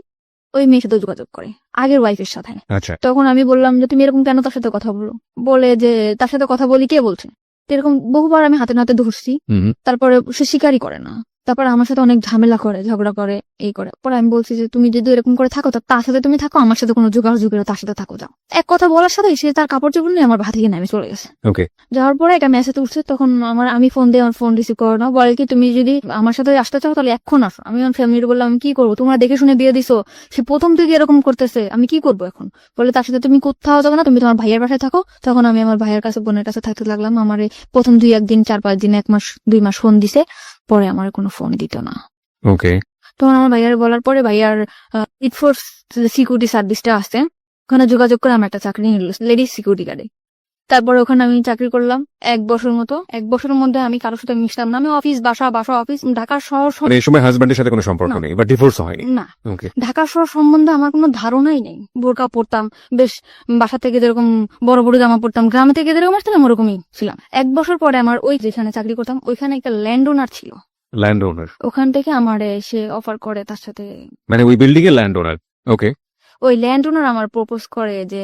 ওই মেয়ের সাথে যোগাযোগ করে, আগের ওয়াইফের সাথে। আচ্ছা। তখন আমি বললাম যে তুমি এরকম কেন তার সাথে কথা বলো? বলে যে তার সাথে কথা বলি, কে বলছে? তো এরকম বহুবার আমি হাতে নাতে ধরছি, তারপরে সে স্বীকারই করে না। তারপরে আমার সাথে অনেক ঝামেলা করে, ঝগড়া করে, এই করে। পরে আমি বলছি যে তুমি যদি এরকম করে থাকো, তার সাথে তুমি থাকো, আমার সাথে কোনো যোগাযোগ করে তার সাথে থাকো, যাও। এক কথা বলার সাথে সে তার কাপড় চোপড় নিয়ে আমার ভাত থেকে নামে চলে গেছে। ওকে। যাওয়ার পরে একটা মেসেজ উঠছে, তখন আমি ফোন দিয়ে আমার ফোন রিসিভ করো না, বলে কি তুমি যদি আমার সাথে আসতে চাও তাহলে এখন আসো। আমি আমার ফ্যামিলির বললাম আমি কি করবো, তোমরা দেখে শুনে বিয়ে দিছো, সে প্রথম থেকে এরকম করতেছে, আমি কি করবো এখন? বলে তার সাথে তুমি কোথাও যাবো না, তুমি তোমার ভাইয়ের বাসায় থাকো। তখন আমি আমার ভাইয়ের কাছে, বোনের কাছে থাকতে লাগলাম। আমার প্রথম 2-1 দিন, 4-5 দিন, 1 মাস 2 মাস ফোন দিছে, পরে আমার কোনো ফোন দিত না। ওকে। তখন আমার ভাইয়ার বলার পরে ভাইয়ার ইটফোর্স সিকিউরিটি সার্ভিসটা আসছে, ওখানে যোগাযোগ করে আমার একটা চাকরি নিল লেডিস সিকিউরিটি গার্ডে। তারপরে ওখানে আমি চাকরি করলাম 1 বছর মতো। 1 বছরের মধ্যে আমি কারোর সাথে মিশতাম না। আমি অফিস বাসা অফিস, ঢাকা শহর মানে এই সময় হাজবেন্ডের সাথে কোনো সম্পর্ক নেই বা ডিভোর্স হয়নি? না, ওকে। ঢাকা শহর সম্বন্ধে আমার কোনো ধারণাই নেই। বোরকা পরতাম, বেশ বাসা থেকে যেরকম বড় বড় জামা পরতাম, গ্রামে থেকে যেরকম আসতাম ওরকমই ছিলাম। 1 বছর পরে আমার ওই যেখানে চাকরি করতাম ওইখানে একটা ল্যান্ড ওনার ছিল, ল্যান্ড ওনার। ওখান থেকে আমার সে অফার করে তার সাথে, মানে ওই বিল্ডিং এর ল্যান্ড ওনার। ওকে। ওই ল্যান্ড ওনার আমার প্রপোজ করে যে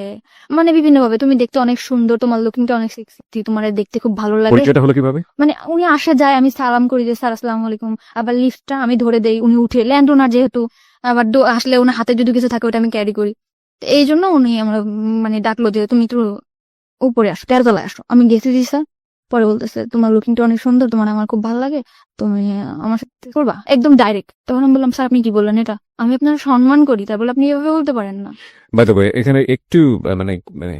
মানে বিভিন্ন ভাবে, তুমি দেখতে অনেক সুন্দর, তোমার লুকিংটা অনেক সেক্সি, তোমার দেখতে খুব ভালো লাগে। পরিচয়টা হলো কিভাবে? মানে উনি আসে যায়, আমি সালাম করি যে স্যার আসসালামু আলাইকুম, আবার লিফটটা আমি ধরে দেই, উনি উঠে, ল্যান্ড ওনার যেহেতু, আবার আসলে ওনার হাতে যদি কিছু থাকে ওটা আমি ক্যারি করি। তো এই জন্য উনি আমার মানে ডাকলো যে তুমি একটু উপরে আসো, 13 তলায় আসো। আমি গেছি জি স্যার। পরে বলতেছে তোমার লুকিংটা অনেক সুন্দর, তোমার আমার খুব ভালো লাগে, তুমি আমার সাথে করবা, একদম ডাইরেক্ট। তখন আমি বললাম স্যার আপনি কি বললেন, এটা আমি আপনার সম্মান করি, তাই বলে আপনি এভাবে বলতে পারেন না। বাই দ্য ওয়ে, এখানে একটু মানে মানে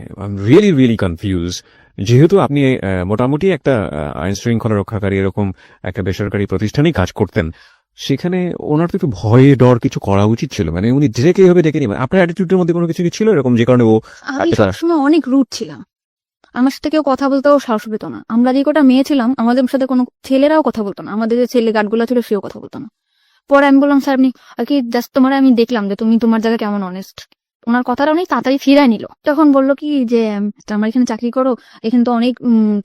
রিয়েলি রিয়েলি কনফিউজ। যেহেতু আপনি মোটামুটি একটা আইন শৃঙ্খলা রক্ষাকারী এরকম একটা বেসরকারি প্রতিষ্ঠানেই কাজ করতেন, সেখানে ওনার তো একটু ভয়ে ডর কিছু করা উচিত ছিল। মানে উনি ডিরেক্টলি এভাবে ডেকে নিবেন, আপনার অ্যাটিটিউডের মধ্যে কোনো কিছু কি ছিল এরকম যে কারণে ও? আমি সবসময় অনেক রুট ছিলাম, আমার সাথে কেউ কথা বলতেও সাহস পেত না। আমরা যে কটা মেয়ে ছিলাম আমাদের সাথে কোনো ছেলেরাও কথা বলতো না, আমাদের যে ছেলে গার্ডগুলো ছিল সেও কথা বলতো না। পরে আমি বললাম স্যার আপনি কি জাস্ট তোমার আমি দেখলাম যে তুমি তোমার জায়গায় কেমন অনেস্ট। ওনার কথাটা অনেক তাড়াতাড়ি ফিরায় নিল। তখন বললো কি যে আমার এখানে চাকরি করো, এখানে তো অনেক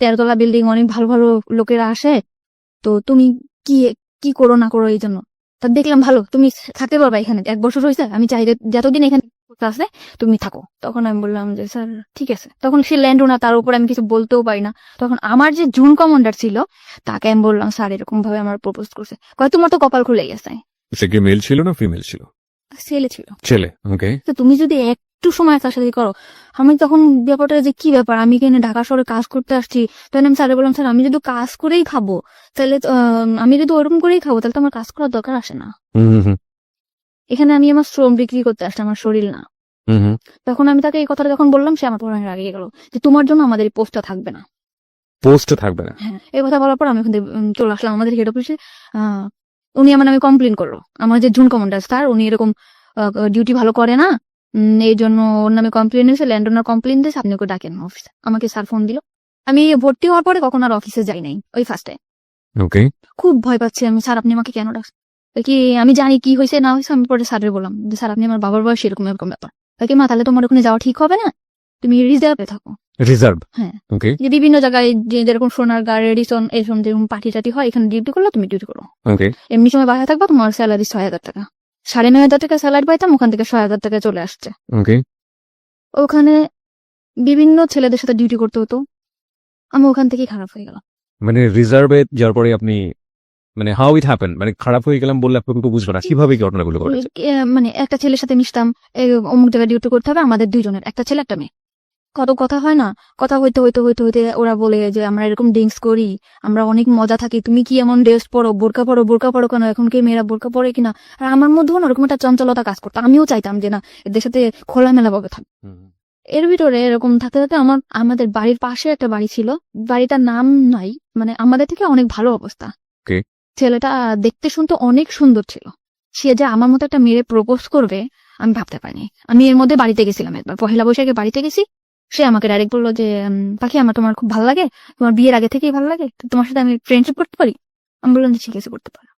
13 তলা বিল্ডিং, অনেক ভালো ভালো লোকেরা আসে, তো তুমি কি কি করো না করো এই জন্য। তা দেখলাম ভালো, তুমি থাকতে পারবা এখানে, 1 বছর হয়েছে, আমি চাই যতদিন এখানে আছে তুমি থাকো। তখন আমি বললাম যে স্যার ঠিক আছে। তখন সে ল্যান্ড ওনার, তার উপর আমি কিছু বলতেও পারি না। তখন আমার যে জুন কমান্ডার ছিল তাকে আমি বললাম স্যার এরকম ভাবে আমার প্রপোজ করছে, কয় তোমার তো কপাল খুলে গেছে। সে কি মেল ছিল না ফিমেল ছিল? ছেলে ছিল। ছেলে। ওকে। তো তুমি যদি একটু সময় তার সাথে করো। আমি তখন ব্যাপারটা যে কি ব্যাপার, আমি এখানে ঢাকা শহরে কাজ করতে আসছি। তখন আমি স্যারে বললাম স্যার আমি যদি কাজ করেই খাবো তাহলে আমি যদি ওরকম করেই খাবো তাহলে তো আমার কাজ করার দরকার আসে না। এখানে আমি আমার শ্রম বিক্রি করতে আসছি, আমার শরীর না। তখন আমি তাকে এই কথাটা যখন বললাম সে আমার পড়ানো রাগিয়ে গেল যে তোমার জন্য আমাদের এই পোস্টটা থাকবে না। পোস্টটা থাকবে না? হ্যাঁ, এই কথা বলার পর আমি ওখান থেকে চলে আসলাম আমাদের হেড অফিসে। উনি আমার নামে কমপ্লেন করলো, আমার যে জুন কমান্ডার স্যার উনি এরকম ডিউটি ভালো করে না, এই জন্য ওর নামে কমপ্লেন এসে, ল্যান্ড ওনার কমপ্লেন দিয়েছে, আপনি ওকে ডাকেন অফিসে। আমাকে স্যার ফোন দিল। আমি ভর্তি হওয়ার পরে কখন আর অফিসে যাই নাই, ওই ফার্স্ট টাইম। ওকে। খুব ভয় পাচ্ছি আমি, স্যার আপনি আমাকে কেন ডাকছেন? কি আমি জানি কি হয়েছে না হয়েছে। আমি পরে স্যারের বললাম যে স্যার আপনি আমার বাবার বয়স এরকম এরকম ব্যাপার। কি মা তাহলে তোমার ওখানে যাওয়া ঠিক হবে না? তুমি রিজার্ভে থাকো। রিজার্ভ। হ্যাঁ। ওকে যে বিভিন্ন জায়গায় যেরকম সোনারগাঁ, রেডিসন এরকম যেরকম পার্টি টাটি হয়, এখানে ডিউটি করলে তুমি ডিউটি করো। ওকে এমনি সময় বাসায় থাকবা, তোমার স্যালারি 6,000 টাকা, 9,500 টাকা স্যালারি পাইতাম, ওখান থেকে 6,000 টাকা চলে আসছে। ওকে ওখানে বিভিন্ন ছেলেদের সাথে ডিউটি করতে হতো, আমি ওখান থেকেই খারাপ হয়ে গেলাম। মানে রিজার্ভে যাওয়ার পরে আপনি মানে হাউ ইট হ্যাপেন, মানে খারাপ হয়ে গেলাম বললে আপনি বুঝবো না কিভাবে কি ঘটনাগুলো ঘটেছে। মানে একটা ছেলের সাথে মিশতাম, অমুক জায়গায় ডিউটি করতে হবে, আমাদের দুইজনের, একটা ছেলে একটা মেয়ে। কত কথা হয় না, কথা হইতে হইতে হইতে হইতে ওরা বলে যে আমরা এরকম ড্রিঙ্কস করি, আমরা অনেক মজা থাকি, তুমি কি এমন ড্রেস পরো, বোরকা পরো কেন, এখন কি মেয়েরা বোরকা পরে কিনা। আর আমার মধ্যেও না ওরকম একটা চঞ্চলতা কাজ করতো, আমিও চাইতাম যে না এদের সাথে খোলামেলা ভাবে থাক। এর ভিতরে এরকম থাকতে থাকতে আমাদের বাড়ির পাশে একটা বাড়ি ছিল, বাড়িটার নাম নাই, মানে আমাদের থেকে অনেক ভালো অবস্থা। Okay. ছেলেটা দেখতে শুনতে অনেক সুন্দর ছিল, সে যে আমার মতো একটা মেয়ে প্রপোজ করবে আমি ভাবতে পারিনি। আমি এর মধ্যে বাড়িতে গেছিলাম একবার, পহেলা বৈশাখে বাড়িতে গেছি, সে আমাকে ডাইরেক্ট বললো যে পাখি তোমার খুব ভালো লাগে, তোমার বিয়ের আগে থেকেই ভালো লাগে, তো তোমার সাথে আমি ফ্রেন্ডশিপ করতে পারি। আমি বললাম যে ঠিক আছে করতে পারো।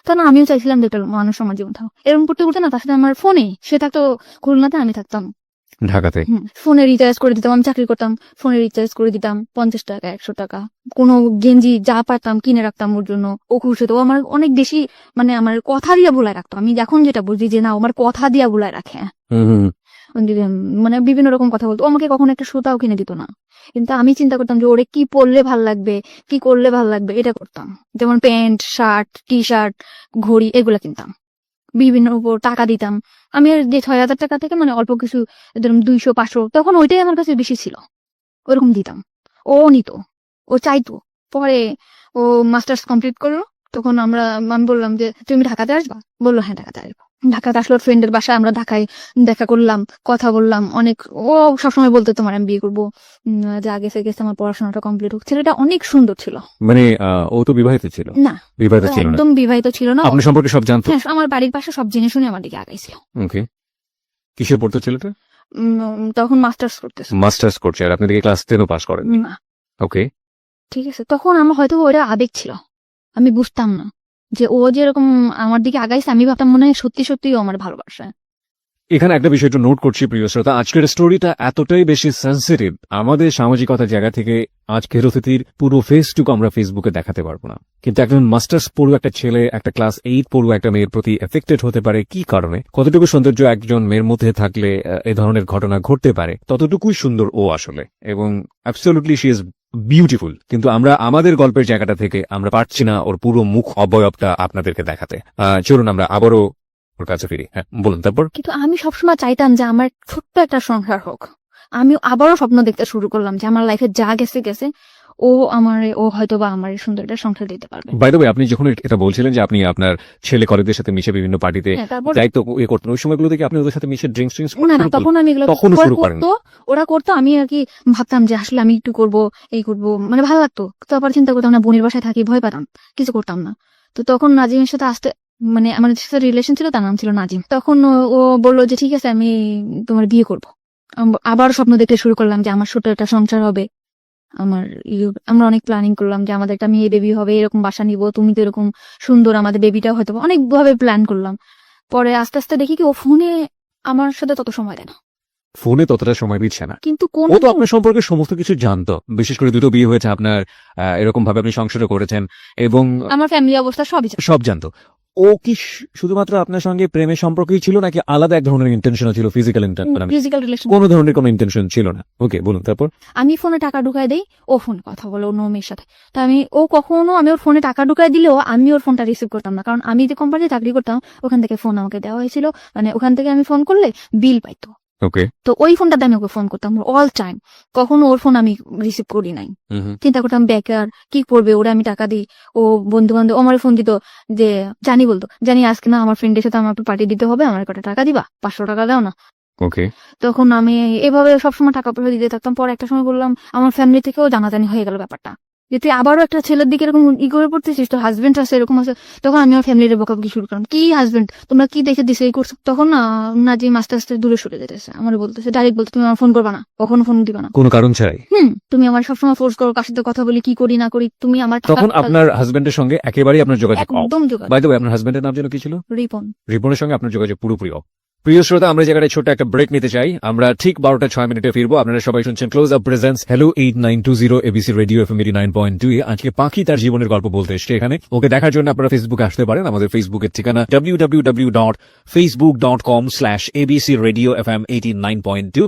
তখন আমিও চাইছিলাম যে একটা মানুষ আমার জীবন থাকো। এরকম করতে করতে না তার সাথে আমার ফোনে, সে থাকতো খুলনাতে, আমি থাকতাম ঢাকাতে। ফোনে রিচার্জ করে দিতাম, আমি চাকরি করতাম, ফোনে রিচার্জ করে দিতাম 50 টাকা 100 টাকা, কোনো গেঞ্জি যা পারতাম কিনে রাখতাম ওর জন্য। ও খুশি হতো, ও আমার অনেক বেশি মানে আমার কথা দিয়ে বলায় রাখতো। আমি এখন যেটা বুঝি যে না, আমার কথা দিয়ে বলায় রাখে। মানে বিভিন্ন রকম কথা বলতো, ও আমাকে কখনো একটা সুতাও কিনে দিত না, কিন্তু আমি চিন্তা করতাম যে ওরে কি পরলে ভাল লাগবে, কি করলে ভাল লাগবে, এটা করতাম। যেমন প্যান্ট, শার্ট, টি শার্ট, ঘড়ি এগুলা কিনতাম, বিভিন্ন উপর টাকা দিতাম। আমি আর যে 6,000 টাকা থেকে মানে অল্প কিছু, ধরুন 200-500, তখন ওইটাই আমার কাছে বেশি ছিল, ওরকম দিতাম। ও নিত, ও চাইতো। পরে ও মাস্টার্স কমপ্লিট করলো, তখন আমি বললাম যে তুমি ঢাকাতে আসবা, বললো হ্যাঁ ঢাকাতে আসবো। ঢাকাতে আসলো ফ্রেন্ডের বাসায়, আমরা ঢাকায় দেখা করলাম, কথা বললাম অনেক। ও সবসময় বলতো তোমার আমি বিয়ে করবো, যা গেছে গেছে, আমার পড়াশোনাটা কমপ্লিট হোক। ছেলেটা অনেক সুন্দর ছিল। মানে ও তো বিবাহিত ছিল? না, বিবাহিত ছিল না। একদম বিবাহিত ছিল না। আপনি সম্পর্কে সব জানতো? হ্যাঁ, আমার বাড়ির পাশে সব জেনে শুনে আমার দিকে আগাইছিল। ওকে, কিসে পড়তো ছেলেটা? তখন মাস্টার্স করতেছে। মাস্টার্স করছে, আর আপনি দিকে ক্লাস 10ও পাস করেন? না, ওকে, ঠিক আছে। তখন আমার হয়তো ওটা আবেগ ছিল, আমি বুঝতাম না যে ও যেরকম আমার দিকে আগাইছে, আমি ভাবতাম মনে হয় সত্যি সত্যি ও আমার ভালোবাসে। এখানে একটা বিষয় একটু নোট করছি প্রিয় শ্রোতা, আজকের স্টোরিটা এতটাই বেশি সেন্সিটিভ, আমাদের সামাজিকতার জায়গা থেকে আজকের অতিথির পুরো ফেসটুকু আমরা ফেসবুকে দেখাতে পারবো না, কিন্তু একজন মাস্টার্স পড়ুয়া একটা ছেলে একটা ক্লাস 8 পড়ুয়া একটা মেয়ের প্রতি এফেক্টেড হতে পারে কি কারণে, কতটুকু সৌন্দর্য একজন মেয়ের মধ্যে থাকলে এ ধরনের ঘটনা ঘটতে পারে, ততটুকুই সুন্দর ও আসলে, এবং অ্যাবসলিউটলি শি ইজ বিউটিফুল। কিন্তু আমরা আমাদের গল্পের জায়গাটা থেকে আমরা পারছি না ওর পুরো মুখ অবয়বটা আপনাদেরকে দেখাতে। চলুন আমরা আবারও ওর কাছে ফিরি। হ্যাঁ বলুন তারপর। কিন্তু আমি সবসময় চাইতাম যে আমার ছোট্ট একটা সংসার হোক। আমি আবারও স্বপ্ন দেখতে শুরু করলাম যে আমার লাইফে যা গেছে গেছে, ও হয়তো বা আমার সুন্দর একটা সংসার দিতে পারবে। বাই দ্য ওয়ে, আপনি যখন এটা বলছিলেন যে আপনি আপনার ছেলে কলেজের সাথে মিশে বিভিন্ন পার্টিতে হ্যাঁ, তারপর দায়িত্ব করতেন, ওই সময়গুলো থেকে আপনি ওদের সাথে মিশে ড্রিঙ্কস না না, তখন আমি এগুলো তখনও ওরা শুরু করেন? ওরা করতো, আমি আর কি ভাবতাম যে আসলে আমি একটু করবো, এই করবো, মানে ভালো লাগতো। তারপর চিন্তা করতাম না, বোনের বাসায় থাকি, ভয় পেতাম, কিছু করতাম না। তো তখন নাজিমের সাথে আসতে, মানে আমার সাথে রিলেশন ছিল, তার নাম ছিল নাজিম। তখন ও বললো যে ঠিক আছে আমি তোমার বিয়ে করবো। আবার স্বপ্ন দেখতে শুরু করলাম যে আমার ছোট একটা সংসার হবে, আমরা অনেক প্ল্যানিং করলাম যে আমাদের একটা মেয়ে বেবি হবে, এরকম বাসা নিব, তুমি তো এরকম সুন্দর, আমাদের বেবিটাও হয়তো, অনেক ভাবে প্ল্যান করলাম। পরে আস্তে আস্তে দেখি কি ও ফোনে আমার সাথে তত সময় দেয় না, ফোনে ততটা সময় দিচ্ছে না। কিন্তু কোন ও তো আপনার সম্পর্কে সমস্ত কিছু জানতো, বিশেষ করে দুটো বিয়ে হয়েছে আপনার, এরকম ভাবে আপনি সংসারও করেছেন এবং আমার ফ্যামিলি অবস্থা সবই জানে। সব জানতো। ও কি শুধুমাত্র আপনার সঙ্গে প্রেমের সম্পর্কই ছিল নাকি আলাদা এক ধরনের ইন্টেনশন ছিল, ফিজিক্যাল ফিজিক্যাল রিলেশন কোনো ধরনের কোনো ইন্টেনশন ছিল না? ওকে, বলুন তারপর। আমি ফোনে টাকা ঢুকাই দেই, ও ফোনে কথা বলে অন্য মেয়ের সাথে। তা আমি ওর ফোনে টাকা ঢুকাই দিলেও আমি ওর ফোনটা রিসিভ করতাম না, কারণ আমি যে কোম্পানিতে চাকরি করতাম ওখান থেকে ফোন আমাকে দেওয়া হয়েছিল, মানে ওখান থেকে আমি ফোন করলে বিল পাইতো। ওকে, তো ওই ফোনটাতে আমি ওকে ফোন করতাম অল টাইম, কখনো ওর ফোন আমি রিসিভ করি নাই। চিন্তা করতাম বেকার, কি করবে ওরা, আমি টাকা দিই। ও বন্ধু বান্ধব আমার ফোন দিত, যে জানি আজকে না আমার ফ্রেন্ডের সাথে আমার পার্টি দিতে হবে, আমার কটা টাকা দিবা, 500 টাকা দাও না। ওকে, তখন আমি এভাবে সবসময় টাকা পয়সা দিতে থাকতাম। পরে একটা সময় বললাম, আমার ফ্যামিলি থেকেও জানাজানি হয়ে গেল ব্যাপারটা, যে তুই আবারও একটা ছেলের দিকে এরকম করে পড়তেছিস, তোর হাজবেন্ড আছে এরকম আছে। তখন আমি আমার ফ্যামিলির বকাবকি শুরু করলাম, কি হাজবেন্ড, তোমরা কি দেখে দিছে এই করছো। তখন না যে আস্তে আস্তে দূরে সরে যেতেছে, আমার বলতেছে ডাইরেক্ট, বলতে তুমি আমার ফোন করবা না, কখনো ফোন দিবা না, কোনো কারণ ছাড়াই। তুমি আমার সবসময় ফোর্স করো, কার সাথে কথা বলি, কি করি না করি, তুমি আমার তখন আপনার হাজবেন্ডের সঙ্গে একেবারেই আপনার যোগাযোগ অফ? একদম যোগাযোগ। বাই দ্য ওয়ে, আপনার হাজবেন্ডের নাম যেন কি ছিল? রিপন। রিপনের সঙ্গে আপনার যোগাযোগ পুরোপুরি অফ। প্রিয় শ্রোতা, আমরা জায়গায় ছোট্ট একটা ব্রেক নিতে চাই। আমরা ঠিক 12:06 ফিরবো। আপনারা সবাই শুনছেন close up presence hello 8920 ABC radio FM 89.2 এ। আজকে পাখি তার জীবনের গল্প বলতে এসছে এখানে। ওকে দেখার জন্য আপনারা ফেসবুকে আসতে পারেন। আমাদের ফেসবুকের ঠিকানা www.facebook.com/abcradiofm89.2।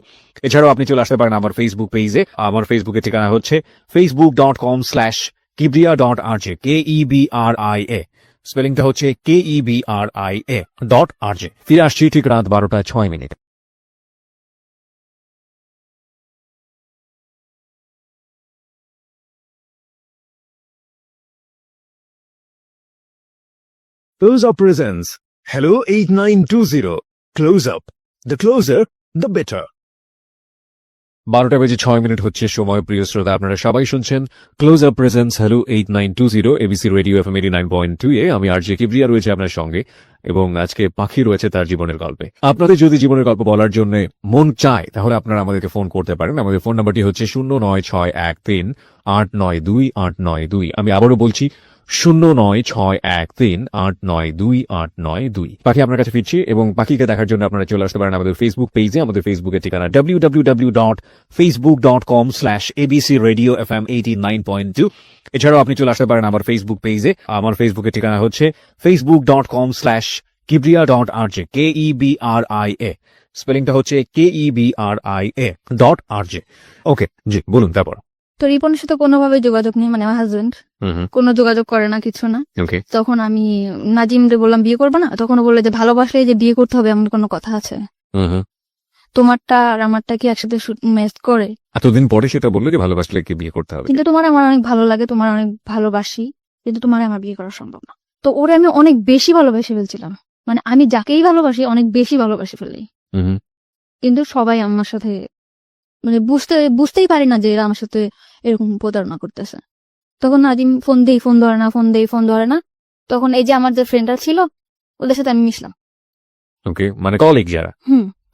এছাড়াও আপনি চলে আসতে পারেন আমার ফেসবুক পেজে। আমার ফেসবুকের ঠিকানা হচ্ছে facebook.com/kibria.rj KEBRIA। স্পেলিংটা হচ্ছে KEBRIA.RJ। ফিরে আসছি ঠিক রাত 12:06। Close Up presents Hello 8920. Close Up. The closer, the better. 12:06 হচ্ছে সময়। প্রিয় শ্রোতা, আপনারা সবাই শুনছেন close up presence hello 8920 ABC radio FM 89.2 এ। আমি আরজে কিবরিয়া রয়েছে আপনার সঙ্গে, এবং আজকে পাখি রয়েছে তার জীবনের গল্পে। আপনাদের যদি জীবনের গল্প বলার জন্য মন চায় তাহলে আপনারা আমাদেরকে ফোন করতে পারেন। আমাদের ফোন নাম্বারটি হচ্ছে 09613892892। আমি আবারও বলছি 09613892892। পাখি আপনার কাছে ফিরছি, এবং পাখিকে দেখার জন্য আপনারা চলে আসতে পারেন আমাদের ফেসবুক পেজে। আমাদের ফেসবুকের ঠিকানা www.facebook.com/abcradiofm89.2। এছাড়াও আপনি চলে আসতে পারেন আমার ফেসবুক পেজে। আমার ফেসবুকের ঠিকানা হচ্ছে facebook.com/kibria.rj KEBRIA। স্পেলিংটা হচ্ছে KEBRIA.RJ। ওকে, জি বলুন তারপর। তো রিপনের সাথে কোনোভাবে যোগাযোগ নেই, মানে আমার হাজবেন্ড কোনো যোগাযোগ করে না, কিছু না। ওকে। তখন আমি নাজিমরে বললাম বিয়ে করবে না, তখন ও বললে যে ভালোবাসলে যে বিয়ে করতে হবে এমন কোনো কথা আছে? তোমারটা আর আমারটা কি একসাথে ম্যাচ করে? এতদিন পরে সেটা বললো যে ভালোবাসলে কি বিয়ে করতে হবে। কিন্তু তোমার আমার অনেক ভালো লাগে, তোমার অনেক ভালোবাসি, কিন্তু তোমার আমার বিয়ে করা সম্ভব না। তো ওরে আমি অনেক বেশি ভালোবেসে ফেলছিলাম, মানে আমি যাকেই ভালোবাসি অনেক বেশি ভালোবাসি ফেলি। কিন্তু সবাই আমার সাথে মানে বুঝতেই পারি না যে এরা আমার সাথে এরকম প্রতারণা করতেছে। তখন নাজিম ফোন ধরে না। তখন এই যে আমার যে ফ্রেন্ডরা ছিল ওদের সাথে আমি মিশলাম। ওকে, মানে কলিগ যারা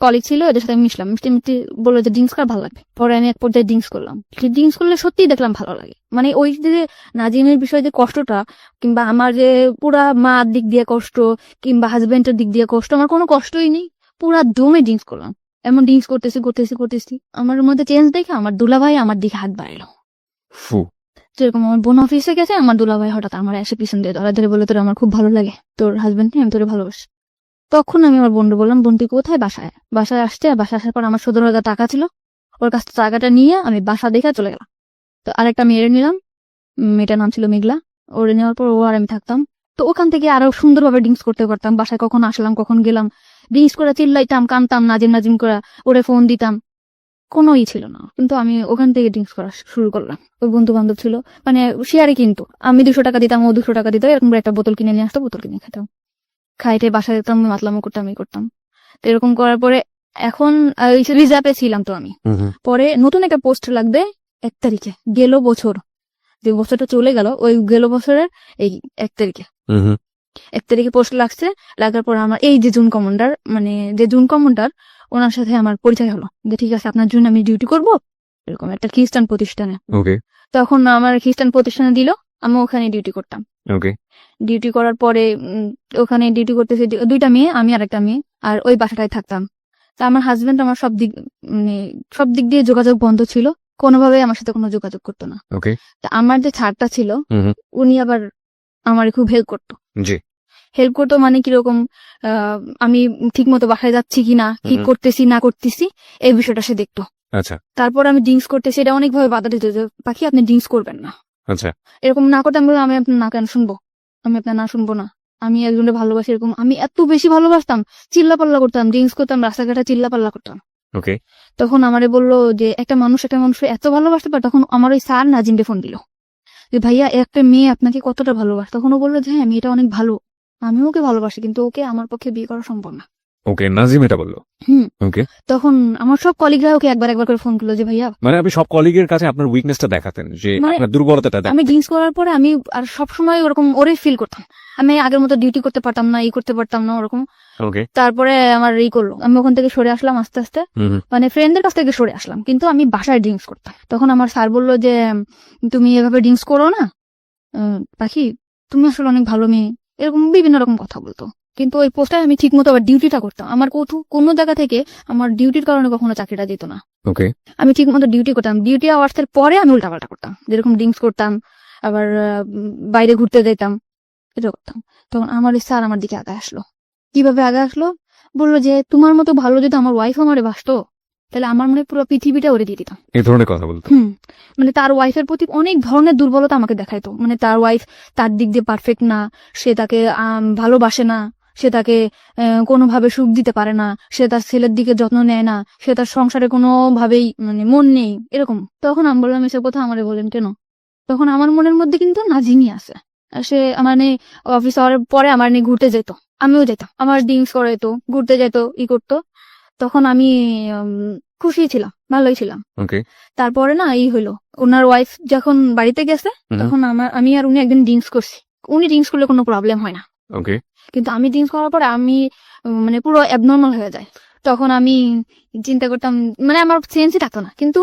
কলিগ ছিল ওদের সাথে আমি মিশলাম। মিষ্টি বললো যে ড্রিঙ্কস করা ভালো লাগবে। পরে আমি এক পর্যায়ে ড্রিঙ্কস করলাম। ড্রিঙ্কস করলে সত্যিই দেখলাম ভালো লাগে। মানে ওই যে নাজিমের বিষয়ে যে কষ্টটা, কিংবা আমার যে পুরা মার দিক দিয়ে কষ্ট, কিংবা হাজবেন্ডের দিক দিয়ে কষ্ট, আমার কোনো কষ্টই নেই। পুরা দমে ড্রিঙ্কস করলাম। এমন ড্রিঙ্কস করতেছি আমার মধ্যে চেঞ্জ দেখে আমার দুলাভাই আমার দিকে হাত বাড়ালো। যেরকম আমার বোন অফিসে গেছে, আমার দুলাভাই হঠাৎ আমার এসে পিছন দিয়ে ধরে বলে, তোর আমার খুব ভালো লাগে, তোর হাজবেন্ড নিয়ে আমি তোরে ভালোবাসি। তখন আমি আমার বোনকে বললাম, বোন তুই কোথায়? বাসায় আসছে। বাসায় আসার পর আমার 17,000 টাকা ছিল, ওর কাছ থেকে টাকাটা নিয়ে আমি বাসা দেখে চলে গেলাম। তো আরেকটা মেয়ের নিলাম, মেয়েটার নাম ছিল মেঘলা। ওরে নেওয়ার পর ও আর আমি থাকতাম। তো ওখান থেকে আরো সুন্দরভাবে ড্রিঙ্কস করতে পারতাম। বাসায় কখন আসলাম কখন গেলাম, ড্রিঙ্কস করে চিল্লাইতাম, কানতাম, নাজিম করে ওরে ফোন দিতাম, কোনোই ছিল না। কিন্তু আমি ওখান থেকে ড্রিঙ্কস করা শুরু করলাম। ওই বন্ধু বান্ধব ছিল, মানে শেয়ারে, কিন্তু আমি 200 টাকা দিতাম, ও 200 টাকা দিত, এরকম একটা বোতল কিনে নিয়ে আসতো, বোতল কিনে খেতাম, খাইতে বাসায় যেতাম, মাতলামো করতাম। তো এরকম করার পরে এখন রিজার্ভে ছিলাম। তো আমি পরে নতুন একটা পোস্ট লাগবে 1 তারিখে, গেল বছর, যে বছরটা চলে গেল, ওই গেল বছরের এই 1 তারিখে 1 তারিখে পোস্ট লাগছে। লাগার পর আমার এই যে জুন কমান্ডার ওনার সাথে আমার পরিচয় হলো, যে ঠিক আছে আপনার জন্য আমি ডিউটি করব এরকম একটা খ্রিস্টান প্রতিষ্ঠানে। তখন আমার খ্রিস্টান প্রতিষ্ঠানে দিল, আমি ওখানে ডিউটি করতাম। ডিউটি করার পরে ওখানে ডিউটি করতেছে 2টা মেয়ে, আমি আর একটা মেয়ে, আর ওই বাসাটায় থাকতাম। তা আমার হাজবেন্ড আমার সব দিক দিয়ে যোগাযোগ বন্ধ ছিল, কোনোভাবে আমার সাথে কোনো যোগাযোগ করতো না। তা আমার যে ছাড়টা ছিল উনি আবার আমার খুব হেল্প করতো। মানে কিরকম, আমি ঠিক মতো বাসায় যাচ্ছি কিনা, কি করতেছি না করতেছি, এই বিষয়টা সে দেখতো। তারপর আমি ড্রিঙ্কস করতেছি, এটা অনেকভাবে বাধা দিত যে পাখি আপনি ড্রিঙ্কস করবেন না, এরকম না করতে। আমি বললাম, আমি আপনার না কেন শুনবো, আমি আপনার না শুনবো না, আমি একজনকে ভালোবাসি। এরকম আমি এত বেশি ভালোবাসতাম, চিল্লাপাল্লা করতাম, ড্রিঙ্কস করতাম, রাস্তাঘাটে চিল্লাপাল্লা করতাম। তখন আমারে বললো যে একটা মানুষ এত ভালোবাসতে পারে। তখন আমার ওই স্যার নাজিমকে ফোন দিল যে ভাইয়া একটা মেয়ে আপনাকে কতটা ভালোবাসে। তখন ও বললো যে হ্যাঁ মেয়েটা অনেক ভালো, আমি ওকে ভালোবাসি, কিন্তু ওকে আমার পক্ষে বিয়ে করা সম্ভব না। নাজিম এটা বললো। তখন আমার সব কলিগরা ওকে একবার করে ফোন করলো যে ভাইয়া, মানে আপনি সব কলিগের কাছে আপনার উইকনেসটা দেখাতেন, যে আপনার দুর্বলতাটা দেখাতেন। আমি ড্রিঙ্কস করার পরে আমি আর সবসময় ওরকম ওরে ফিল করতাম, আমি আগের মতো ডিউটি করতে পারতাম না, করতে পারতাম না ওরকম। তারপরে আমার করলো, আমি ওখান থেকে সরে আসলাম আস্তে আস্তে, মানে ফ্রেন্ডদের কাছ থেকে সরে আসলাম, কিন্তু আমি বাসায় ড্রিঙ্কস করতাম। তখন আমার স্যার বললো যে তুমি এভাবে ড্রিঙ্কস করো না পাখি, তুমি আসলে অনেক ভালো মেয়ে, এরকম বিভিন্ন রকম কথা বলতো। কিন্তু ওই পোস্টে আমি ঠিক মতো আবার ডিউটিটা করতাম। আমার কোনো জায়গা থেকে আমার ডিউটির কারণে কখনো চাকরিটা দিত না। ওকে, আমি ঠিক মতো ডিউটি করতাম। ডিউটি আওয়ার্স এর পরে আমি উল্টাপাল্টা করতাম, যেরকম ড্রিঙ্কস করতাম, আবার বাইরে ঘুরতে যেতাম, এটা করতাম। তখন আমার স্যার আমার দিকে আগে আসলো। কিভাবে আগে আসলো? বললো যে তোমার মতো ভালো যদি আমার ওয়াইফ আমারে বাসতো তাহলে আমার মনে হয় পুরো পৃথিবীটা ওরে দিয়ে দিতাম। এই ধরনের কথা বলতো। মানে তার ওয়াইফের প্রতি অনেক ধরনের দুর্বলতা আমাকে দেখাইতো। মানে তার ওয়াইফ তার দিক দিয়ে পারফেক্ট না, সে তাকে ভালোবাসে না, সে তাকে কোনোভাবে সুখ দিতে পারে না, সে তার ছেলের দিকে যত্ন নেয় না, সে তার সংসারে কোনোভাবেই মানে মন নেই, এরকম। তখন আমি বললাম এসব কথা আমারে বলেন কেন? তখন আমার মনের মধ্যে কিন্তু নাজিমই আছে। আর সে মানে অফিস আওয়ার পরে আমার নিয়ে ঘুরতে যেত, আমিও যেতাম, আমার ড্রিঙ্কস করাইতো, ঘুরতে যেত, করতো। তখন আমি খুশি ছিলাম, ভালোই ছিলাম। ওকে, তারপরে না হইলো, ওনার ওয়াইফ যখন বাড়িতে গেছে তখন আমি আর উনি একদিন ড্রিঙ্কস করছি। উনি ড্রিঙ্কস করলে কোনো প্রবলেম হয় না, ওকে, কিন্তু আমি ড্রিঙ্কস করার পরে আমি মানে পুরো অ্যাবনর্মাল হয়ে যায়। তখন আমি চিন্তা করতাম, মানে আমার সেন্সই থাকতো না। কিন্তু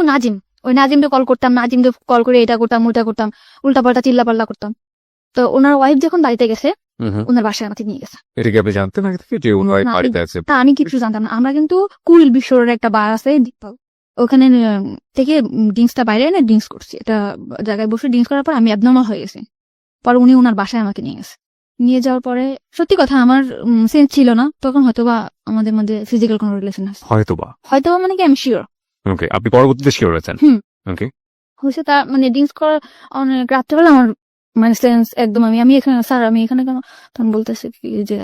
ওই নাজিমকে কল করতাম, নাজিমকে কল করে এটা করতাম ওটা করতাম, উল্টাপাল্টা চিল্লাপাল্লা করতাম। তো ওনার ওয়াইফ যখন বাড়িতে গেছে, ওনার বাসায় আমাকে নিয়ে গেছে। এটা কি আপনি জানতেন আগে থেকে যে ওনার না, বাড়িতে আছে? তা আমি কিছু জানতাম না। আমরা কিন্তু কুল বিশ্বরের একটা বার আছে দীপক, ওখানে থেকে ড্রিঙ্কসটা বাইরে এনে ড্রিঙ্কস করছি। এটা জায়গায় বসে ড্রিঙ্কস করার পর আমি অ্যাবনর্মাল হয়ে গেছি। পরে উনি ওনার বাসায় আমাকে নিয়ে গেছে। নিয়ে যাওয়ার পরে সত্যি কথা আমার সেন্স ছিল না তখন, হয়তোবা আমাদের মধ্যে ফিজিক্যাল কোনো রিলেশন আছে, হয়তোবা। হয়তোবা মানে কি আমি শিওর। ওকে, আপনি পরবর্তীতে শিওর হয়েছেন? ওকে, হয়েছে। তার মানে ড্রিঙ্কস করার অনেক রাত্রেবেলা আমার মানে সেন্স একদম আমি এখানে স্যার আমি এখানে কেন? তখন বলতেছে কি যে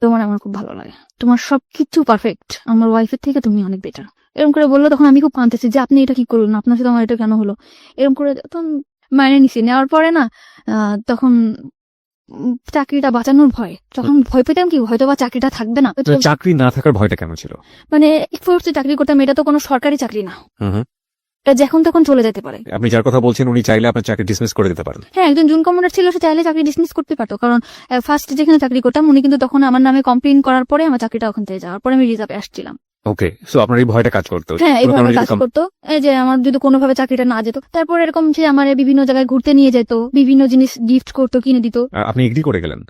তোমার আমার খুব ভালো লাগে, তোমার সবকিছু পারফেক্ট, আমার ওয়াইফের থেকে তুমি অনেক বেটার, এরকম করে বললো। তখন আমি খুব কাঁদতেছি যে আপনি এটা কি করলেন, আপনার সাথে আমার এটা কেন হলো, এরকম করে। তখন মাইনে নিছি। নেওয়ার পরে না তখন চাকরিটা বাঁচানোর ভয়, তখন ভয় পেতাম কি হয়তো বা চাকরিটা থাকবে না। চাকরি না থাকার ভয়টা কেন ছিল? মানে চাকরি করতাম, এটা তো কোনো সরকারি চাকরি না, এটা যখন তখন চলে যেতে পারে। আপনি যার কথা বলছেন উনি চাইলে আপনার চাকরি ডিসমিস করে দিতে পারেন। হ্যাঁ, একজন জুন কমান্ডার ছিল, সে চাইলে চাকরি ডিসমিস করতে পারতো। কারণ ফার্স্ট যেখানে চাকরি করতাম উনি কিন্তু তখন আমার নামে কমপ্লেইন করার পরে আমার চাকরিটা ওখান থেকে যাওয়ার পরে আমি রিজার্ভে আসছিলাম। ওকে, সো আপনার এই ভয়টা কাজ করতো? হ্যাঁ, এইভাবে কাজ করতো। এই যে আমার যদি কোনোভাবে চাকরিটা না যেত, তারপর এরকম সে আমার বিভিন্ন জায়গায় ঘুরতে নিয়ে যেত, বিভিন্ন জিনিস গিফট করতো, কিনে দিত। আপনি এগ্রি করে গেলেন?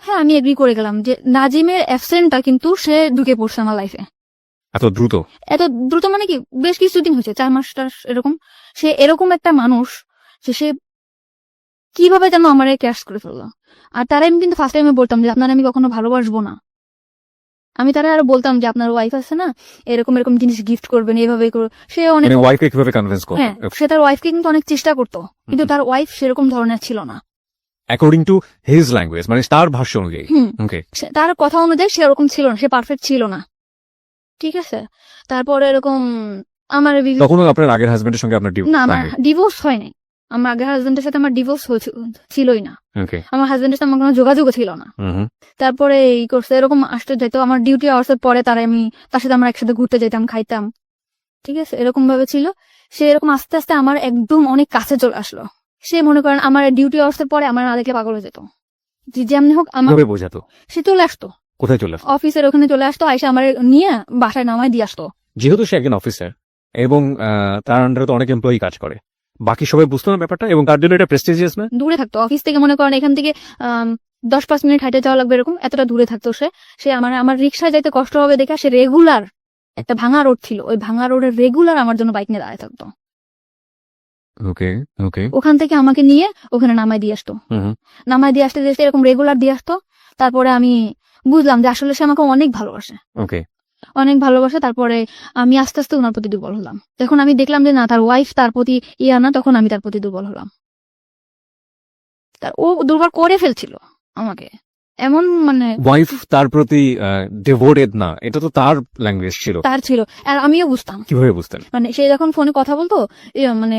হ্যাঁ, আমি এগ্রি করে গেলাম যে নাজিমের অ্যাবসেন্টটা কিন্তু সে ঢুকে পড়ছে আমার লাইফে এত দ্রুত। এত দ্রুত মানে কি বেশ কিছুদিন হয়েছে, 4 মাস এরকম। সে এরকম একটা মানুষ যে সে কিভাবে যেন আমার ক্যাশ করে ফেললো। আর তারা আমি কিন্তু ফার্স্ট টাইমে বলতাম যে আপনার আমি কখনো ভালোবাসবো না। আমি তারা আরো বলতাম যে আপনার ওয়াইফ আছে না, এরকম এরকম জিনিস গিফট করবেন, এইভাবে করো। সে অনেক ওয়াইফকে কিভাবে কনভিন্স করবে? হ্যাঁ, সে তার ওয়াইফকে কিন্তু অনেক চেষ্টা করতো, কিন্তু তার ওয়াইফ সেরকম ধরনের ছিল না। অ্যাকর্ডিং টু হিজ ল্যাঙ্গুয়েজ, মানে তার ভাষ্য অনুযায়ী। ওকে, তার কথা অনুযায়ী সে ওরকম ছিল না, সে পারফেক্ট ছিল না। ঠিক আছে, তারপরে এরকম আমার তখন আপনার আগের হাজবেন্ডের সঙ্গে আপনার না, আমার ডিভোর্স হয় নাই। আমার আগের হাজবেন্ডের সাথে আমার ডিভোর্স ছিলই না। ওকে, আমার হাজবেন্ডের সাথে আমার কোনো যোগাযোগও ছিল না। তারপরে এই করছে, এরকম আসতে যাইতো আমার ডিউটি আওয়ার্স এর পরে তার সাথে আমরা একসাথে ঘুরতে যেতাম, খাইতাম। ঠিক আছে, এরকম ভাবে ছিল। সে এরকম আস্তে আস্তে আমার একদম অনেক কাছে চলে আসলো। সে মনে করেন আমার ডিউটি আওয়ার্স এর পরে আমার না দেখলে পাগল হয়ে যেত। যেমনি হোক আমার বোঝাতো, সে চলে আসতো। কোথায় চলে আসতো? অফিসের ওখানে চলে আসতো, আইসা আমার নিয়ে বাসায় নামায় দিয়ে আসতো। যেহেতু সে একজন অফিসার এবং তার আন্ডারে তো অনেক এমপ্লয়ি কাজ করে, বাকি সবাই বুঝতো না ব্যাপারটা, এবং তার জন্য এটা প্রেস্টিজিয়াস না? দূরে থাকতো অফিস থেকে, মনে করেন এখান থেকে 10-5 মিনিট হাঁটে যাওয়া লাগবে, এরকম এতটা দূরে থাকতো সে আমার রিক্সায় যাইতে কষ্ট হবে দেখা সে রেগুলার, একটা ভাঙা রোড ছিল, ওই ভাঙা রোডের রেগুলার আমার জন্য বাইক নিয়ে দাঁড়ায় থাকতো। ওকে, ওকে, ওখান থেকে আমাকে নিয়ে ওখানে নামায় দিয়ে আসতো। নামায় দিয়ে আসতে যেতে এরকম রেগুলার দিয়ে আসতো। তারপরে আমি বুঝলাম যে আসলে সে আমাকে অনেক ভালোবাসে, ওকে, অনেক ভালোবাসে। তারপরে আমি আস্তে আস্তে ওনার প্রতি দুর্বল হলাম। যখন আমি দেখলাম যে না, তার ওয়াইফ তার প্রতি না, তখন আমি তার প্রতি দুর্বল হলাম। ও দুর্বল করে ফেলছিল আমাকে, এমন মানে ওয়াইফ তার প্রতি ডিভোটেড না, এটা তো তার ল্যাঙ্গুয়েজ ছিল। তার ছিল, আর আমিও বুঝতাম। কিভাবে বুঝতেন? মানে সে যখন ফোনে কথা বলতো, মানে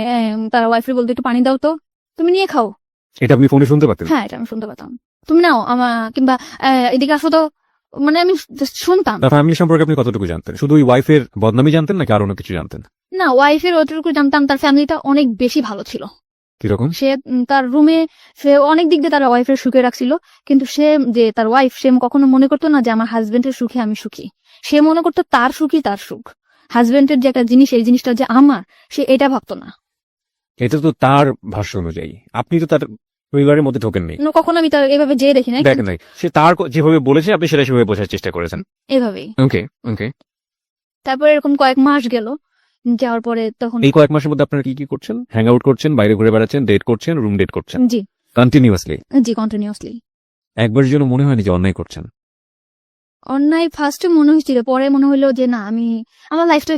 তার ওয়াইফের বলতো একটু পানি দাও তো, তুমি নিয়ে খাও। এটা আপনি ফোনে শুনতে পাতেন? হ্যাঁ, এটা আমি শুনতে পেতাম। তুমি নাও কিংবা এদিকে আসো তো, মানে আমি শুনতাম। তার ফ্যামিলি সম্পর্কে আপনি কতটুকু জানতেন? শুধু ওই ওয়াইফের বদনামই জানতেন নাকি আরো অন্য কিছু জানতেন? না, ওয়াইফের অতটুকু জানতাম, তার ফ্যামিলিটা অনেক বেশি ভালো ছিল। কিরকম? সে তার রুমে সে অনেক দিক দিয়ে তার ওয়াইফের সুখে রাখছিল, কিন্তু সে যে তার ওয়াইফ, সে কখনো মনে করতো না যে আমার হাজবেন্ডের সুখে আমি সুখী। সে মনে করতো তার সুখই তার সুখ, হাজবেন্ডের যে একটা জিনিস, এই জিনিসটা যে আমার, সে এটা ভাবতো না। এটা তো তার ভাষ্য অনুযায়ী, আপনি তো তার পরিবারের মধ্যে ঢোকেননি, কখনো আমি তার এভাবে যেয়ে দেখি না, দেখেন নাই, সে তার যেভাবে বলেছে আপনি সেটা সেভাবে বোঝার চেষ্টা করেছেন। এভাবেই। ওকে ওকে। তারপরে এরকম কয়েক মাস গেল, যাওয়ার পরে তখন এই কয়েক মাসের মধ্যে আপনারা কি কি করছেন? হ্যাং আউট করছেন, বাইরে ঘুরে বেড়াচ্ছেন, ডেট করছেন, রুম ডেট করছেন জি কন্টিনিউয়াসলি? জি কন্টিনিউয়াসলি। একবারের জন্য মনে হয়নি যে অন্যায় করছেন? অন্যায় ফার্স্টে মনে হয়েছিল, পরে মনে হলো যে না, আমার লাইফটা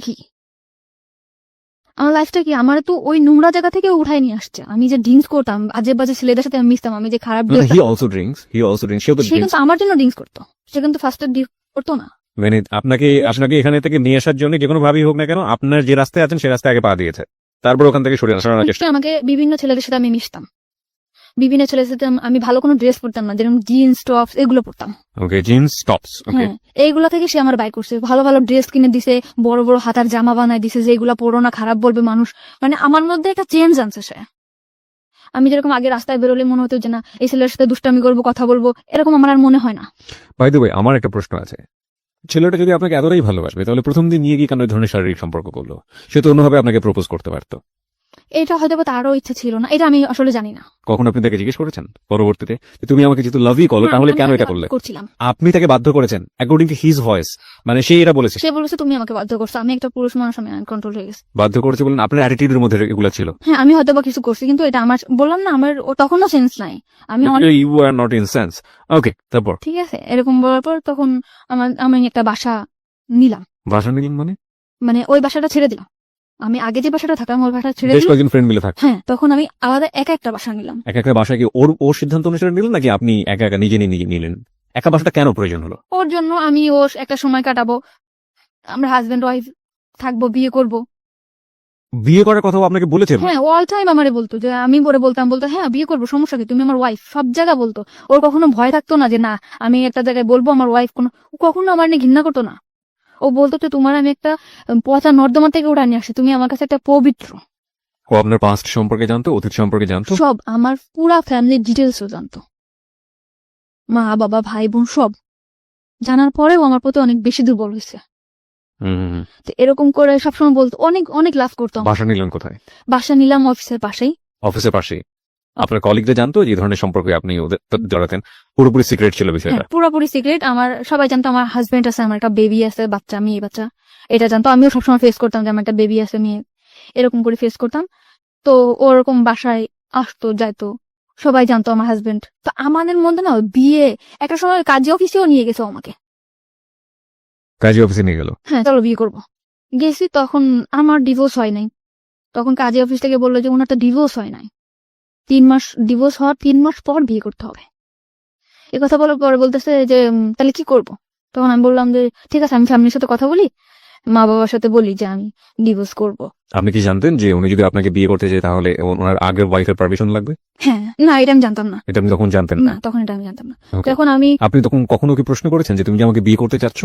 কি, আমার তো ওই নোংরা জায়গা থেকে উঠাই নিয়ে আসছে। আমি যে ড্রিঙ্কস করতাম, আজে বাজে ছেলেদের সাথে আমি মিশতাম, আমি যে খারাপ হি অলসো ড্রিঙ্কস, সে তো সে কিন্তু আমার জন্য ড্রিঙ্কস করতো, সে কিন্তু ফার্স্টে ড্রিঙ্কস করতো না। মানে আপনাকে এখানে থেকে নিয়ে আসার জন্য যে কোনো ভাবেই হোক না কেন, আপনার যে রাস্তায় আছেন সেই রাস্তায় আগে পা দিয়েছে, তারপর ওখান থেকে সরে আসার চেষ্টা। আমাকে বিভিন্ন ছেলেদের সাথে আমি মিশতাম, বিভিন্ন ছেলেদের সাথে আমি ভালো কোনো ড্রেস পরতাম না, যেরকম জিন্স টপস এগুলো পরতাম। ওকে, জিন্স টপস, ওকে। হ্যাঁ, এইগুলা থেকে সে আমার বাই করছে, ভালো ভালো ড্রেস কিনে দিছে, বড় বড় হাতার জামা বানায় দিছে, যে এগুলা পরো না, খারাপ বলবে মানুষ। মানে আমার মধ্যে একটা চেঞ্জ আনছে সে। আমি যেরকম আগে রাস্তায় বেরোলে মনে হতো যে না, এই ছেলের সাথে দুষ্টামি করবো, কথা বলবো, এরকম আমার আর মনে হয় না। বাই দ্য ওয়ে, আমার একটা প্রশ্ন আছে। ছেলেটা যদি আপনাকে এতটাই ভালোবাসবে, তাহলে প্রথম দিন নিয়ে গিয়ে কেন এই ধরনের শারীরিক সম্পর্ক করলো? সে তো অন্যভাবে আপনাকে প্রপোজ করতে পারতো। এটা হয়তো বা তারও ইচ্ছে ছিল না, এটা আমি আসলে জানি না। কখন আপনি তাকে জিজ্ঞেস করেছেন পরবর্তীতে যে তুমি আমাকে যেহেতু লাভই করো, তাহলে কেন এটা করলে? করছিলাম, আপনি তাকে বাধ্য করেছেন অ্যাকর্ডিং টু হিজ ভয়েস, মানে সে এটা বলেছে। সে বলেছে তুমি আমাকে বাধ্য করছো, আমি একটা পুরুষ মানুষ, আমি আনকন্ট্রোল হয়ে গেছি। বাধ্য করেছে বলেন? আপনার অ্যাটিটিউডের মধ্যে এগুলো ছিল? হ্যাঁ, আমি হয়তো বা কিছু করছি, কিন্তু এটা আমার, বললাম না, আমার তখনও সেন্স নাই। আমি you are not in sense. Okay, তারপর? ঠিক আছে, এরকম বলার পর তখন আমি একটা বাসা নিলাম, বাসা নিলেন মানে? মানে ওই বাসাটা ছেড়ে দিলাম। আমি আগে যে বাসাটা থাকতাম ওই বাসাটা ছেড়ে বেশ দিলাম। কয়েকজন ফ্রেন্ড মিলে থাকতেন? হ্যাঁ, তখন আমি আলাদা একা একটা বাসা নিলাম। এক একটা বাসায় কি ওর সিদ্ধান্ত অনুসারে নিলেন, নাকি আপনি একা একা নিজে নিলেন? একা বাসাটা কেন প্রয়োজন হলো? ওর জন্য আমি ওর একটা সময় কাটাবো, আমরা হাজবেন্ড ওয়াইফ থাকবো, বিয়ে করব। বিয়ে করার কথাও আপনাকে বলেছেন? হ্যাঁ, অল টাইম আমারে বলতো, যে আমি পরে বলতাম হ্যাঁ বিয়ে করবো, সমস্যা কি, তুমি আমার ওয়াইফ, সব জায়গা বলতো। ওর কখনো ভয় থাকতো না যে না আমি একটা জায়গায় বলবো আমার ওয়াইফ, ও কখনো আমার নিয়ে ঘৃণা করতো না। ও বলতো যে তোমার আমি একটা পচা নর্দমা থেকে ওটা নিয়ে আসি, তুমি আমার কাছে একটা পবিত্র। ও আপনার পাস্ট সম্পর্কে জানতো, অতীত সম্পর্কে জানতো? সব, আমার পুরা ফ্যামিলির ডিটেলসও জানতো, মা বাবা ভাই বোন সব জানার পরেও আমার প্রতি অনেক বেশি দুর্বল হয়েছে। হুম। তো এরকম করে সবসময় বলতো, অনেক অনেক লাভ করতাম। বাসা নিলেন কোথায়? বাসা নিলাম অফিসের পাশেই। অফিসের পাশেই? আপনার কলিগরা জানতো যে এই ধরনের সম্পর্কে আপনি ওদের জড়াতেন? পুরোপুরি সিক্রেট ছিল বিষয়টা? হ্যাঁ, পুরোপুরি সিক্রেট। আমার সবাই জানতো আমার হাজবেন্ড আছে, আমার একটা বেবি আছে, বাচ্চা, মেয়ে বাচ্চা, এটা জানতো। আমিও সবসময় ফেস করতাম যে আমার একটা বেবি আছে, মেয়ে, এরকম করে ফেস করতাম। তো ওরকম বাসায় আসতো যাইতো, সবাই জানতো আমার হাজবেন্ড। তো আমাদের মধ্যে না বিয়ে একটা সময় কাজী অফিসেও নিয়ে গেছে ও আমাকে। কাজী অফিসে নিয়ে গেল? হ্যাঁ, চলো বিয়ে করবো। গেছি, তখন আমার ডিভোর্স হয় নাই। তখন কাজী অফিস থেকে বললো যে ওনার তো ডিভোর্স হয় নাই, 3 মাস, ডিভোর্স হওয়ার 3 মাস পর বিয়ে করতে হবে। এ কথা বলার পরে বলতেছে যে তাহলে কি করব? তখন আমি বললাম যে ঠিক আছে, আমি ফ্যামিলির সাথে কথা বলি, মা বাবার সাথে বলি যে আমি ডিভোর্স করব। আপনি কি জানতেন যে উনি যদি আপনাকে বিয়ে করতে চায় তাহলে ওনার আগের ওয়াইফের পারমিশন লাগবে? হ্যাঁ, না, এটা আমি জানতাম না। এটা আপনি তখন জানতেন না, না? তখন এটা আমি জানতাম না। Okay. তখন আমি, আপনি তখন কখনো কি প্রশ্ন করেছেন যে তুমি যে আমাকে বিয়ে করতে চাচ্ছ,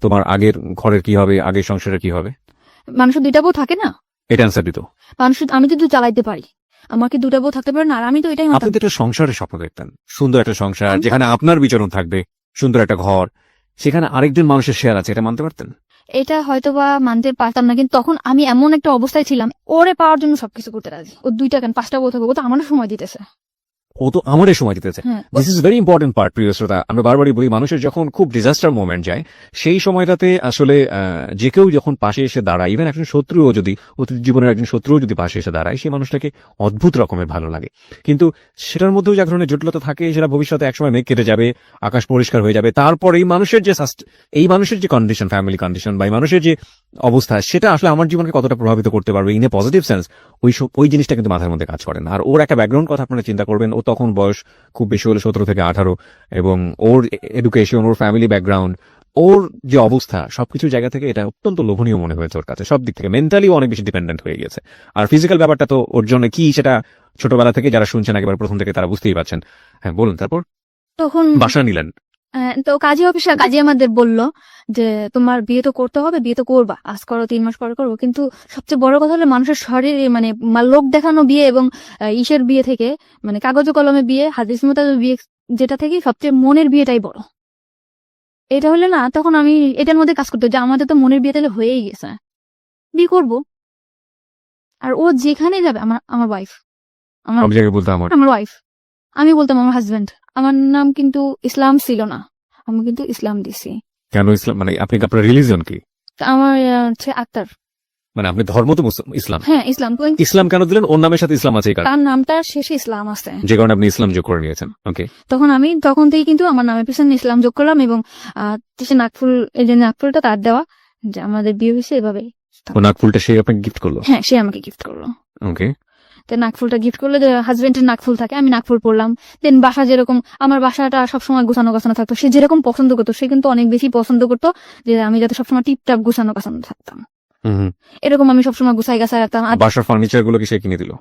তোমার আগের ঘরের কি হবে, আগের সংসারের কি হবে? মানুষের 2টা বউ থাকে না, এটা অ্যান্সার দিত? আমি তো চালাইতে পারি, আমার কি 2টা বউ থাকতে পারে না? আর আমি তো এটাই আপনি মানতাম। তো একটা সংসারের স্বপ্ন দেখতেন, সুন্দর একটা সংসার যেখানে আপনার বিচরণ থাকবে, সুন্দর একটা ঘর, সেখানে আরেকজন মানুষের শেয়ার আছে, এটা মানতে পারতেন? এটা হয়তো বা মানতে পারতাম না, কিন্তু তখন আমি এমন একটা অবস্থায় ছিলাম, ওরে পাওয়ার জন্য সবকিছু করতে রাজি। ও 2টা কেন 5টা বউ থাকবে, ও তো আমার সময় দিতেছে। ও তো আমারই সময় দিতেছে। হ্যাঁ, this is very important part, প্রিয় শ্রোতা। আমরা বারবারই বলি, মানুষের যখন খুব ডিজাস্টার মোমেন্ট যায়, সেই সময়টাতে আসলে যে কেউ যখন পাশে এসে দাঁড়ায়, ইভেন একজন শত্রুও যদি, অতীত জীবনের একজন শত্রুও যদি পাশে এসে দাঁড়ায়, সেই মানুষটাকে অদ্ভুত রকমের ভালো লাগে। কিন্তু সেটার মধ্যেও যে এক ধরনের জটিলতা থাকে, সেটা ভবিষ্যতে একসময় মেঘ কেটে যাবে, আকাশ পরিষ্কার হয়ে যাবে। তারপর এই মানুষের যে কন্ডিশন, ফ্যামিলি কন্ডিশন বা এই মানুষের যে অবস্থা, সেটা আসলে আমার জীবনকে কতটা প্রভাবিত করতে পারবে ইন এ পজিটিভ সেন্স, ওই জিনিসটা কিন্তু মাথার মধ্যে কাজ করে না। আর ওর একটা ব্যাকগ্রাউন্ড কথা আপনারা চিন্তা করবেন, ও তখন বয়স খুব বেশি হলে 17 থেকে 18, এবং ওর এডুকেশন, ওর ফ্যামিলি ব্যাকগ্রাউন্ড, ওর যে অবস্থা, সবকিছু জায়গা থেকে এটা অত্যন্ত লোভনীয় মনে হয়েছে ওর কাছে। সব দিক থেকে মেন্টালিও অনেক বেশি ডিপেন্ডেন্ট হয়ে গেছে। আর ফিজিক্যাল ব্যাপারটা তো ওর জন্য কি, সেটা ছোটবেলা থেকে যারা শুনছেন একেবারে প্রথম থেকে তারা বুঝতেই পারছেন। হ্যাঁ, বলুন। তারপর তখন বাসা নিলেন? তো কাজী অফিসার, কাজী আমাদের বলল যে তোমার বিয়ে তো করতে হবে, বিয়ে তো করবা, আজ করো 3 মাস পরে করবো। কিন্তু সবচেয়ে বড় কথা হলো মানুষের শরীরে, মানে লোক দেখানো বিয়ে এবং ইসের বিয়ে থেকে, মানে কাগজ কলমে বিয়ে, হাদিস মোতাবেক বিয়ে, যেটা থেকে সবচেয়ে মনের বিয়েটাই বড়। এটা হলে না, তখন আমি এটার মধ্যে কাজ করতে, যে আমাদের তো মনের বিয়ে তাহলে হয়েই গেছে, বিয়ে করব। আর ও যেখানে যাবে, আমার ওয়াইফ, সব জায়গায় বলতে আমার আমার ওয়াইফ, আমি বলতাম আমার হাজবেন্ড। আমার নাম কিন্তু ইসলাম ছিল না, আমি কিন্তু ইসলাম দিছি। কেন ইসলাম, মানে আপনি আপনার রিলিজন কি? আমার হচ্ছে আক্তার। মানে আপনি ধর্ম তো ইসলাম, হ্যাঁ ইসলাম, তো ইসলাম কেন দিলেন? ওর নামের সাথে ইসলাম আছে এই কারণে, তার নামটার শেষে ইসলাম আছে, যে কারণে আপনি ইসলাম যোগ করে নিয়েছেন। ওকে, তখন থেকে কিন্তু আমার নামের পিছনে ইসলাম যোগ করলাম, এবং সে নাকফুল, এই যে নাকফুলটা তার দেওয়া, যে আমাদের বিয়ে হয়েছে এভাবে। ও নাকফুলটা সে আপনাকে গিফট করলো? হ্যাঁ, সে আমাকে গিফট করলো। ওকে, তো নাকফুলটা গিফট করলে, যে হাজবেন্ডের নাকফুল থাকে, আমি নাকফুল পরলাম। দেন বাসা যেরকম, আমার বাসাটা সবসময় গুছানো গাছানো থাকতো, সে যেরকম পছন্দ করতো, সে কিন্তু অনেক বেশি পছন্দ করতো যে আমি যাতে সবসময় টিপটাপ গুছানো গাছানো থাকতাম। এরকম আমি সবসময় গুছাই গাছাই রাখতাম। আর বাসার ফার্নিচার গুলো কি সে কিনে দিল?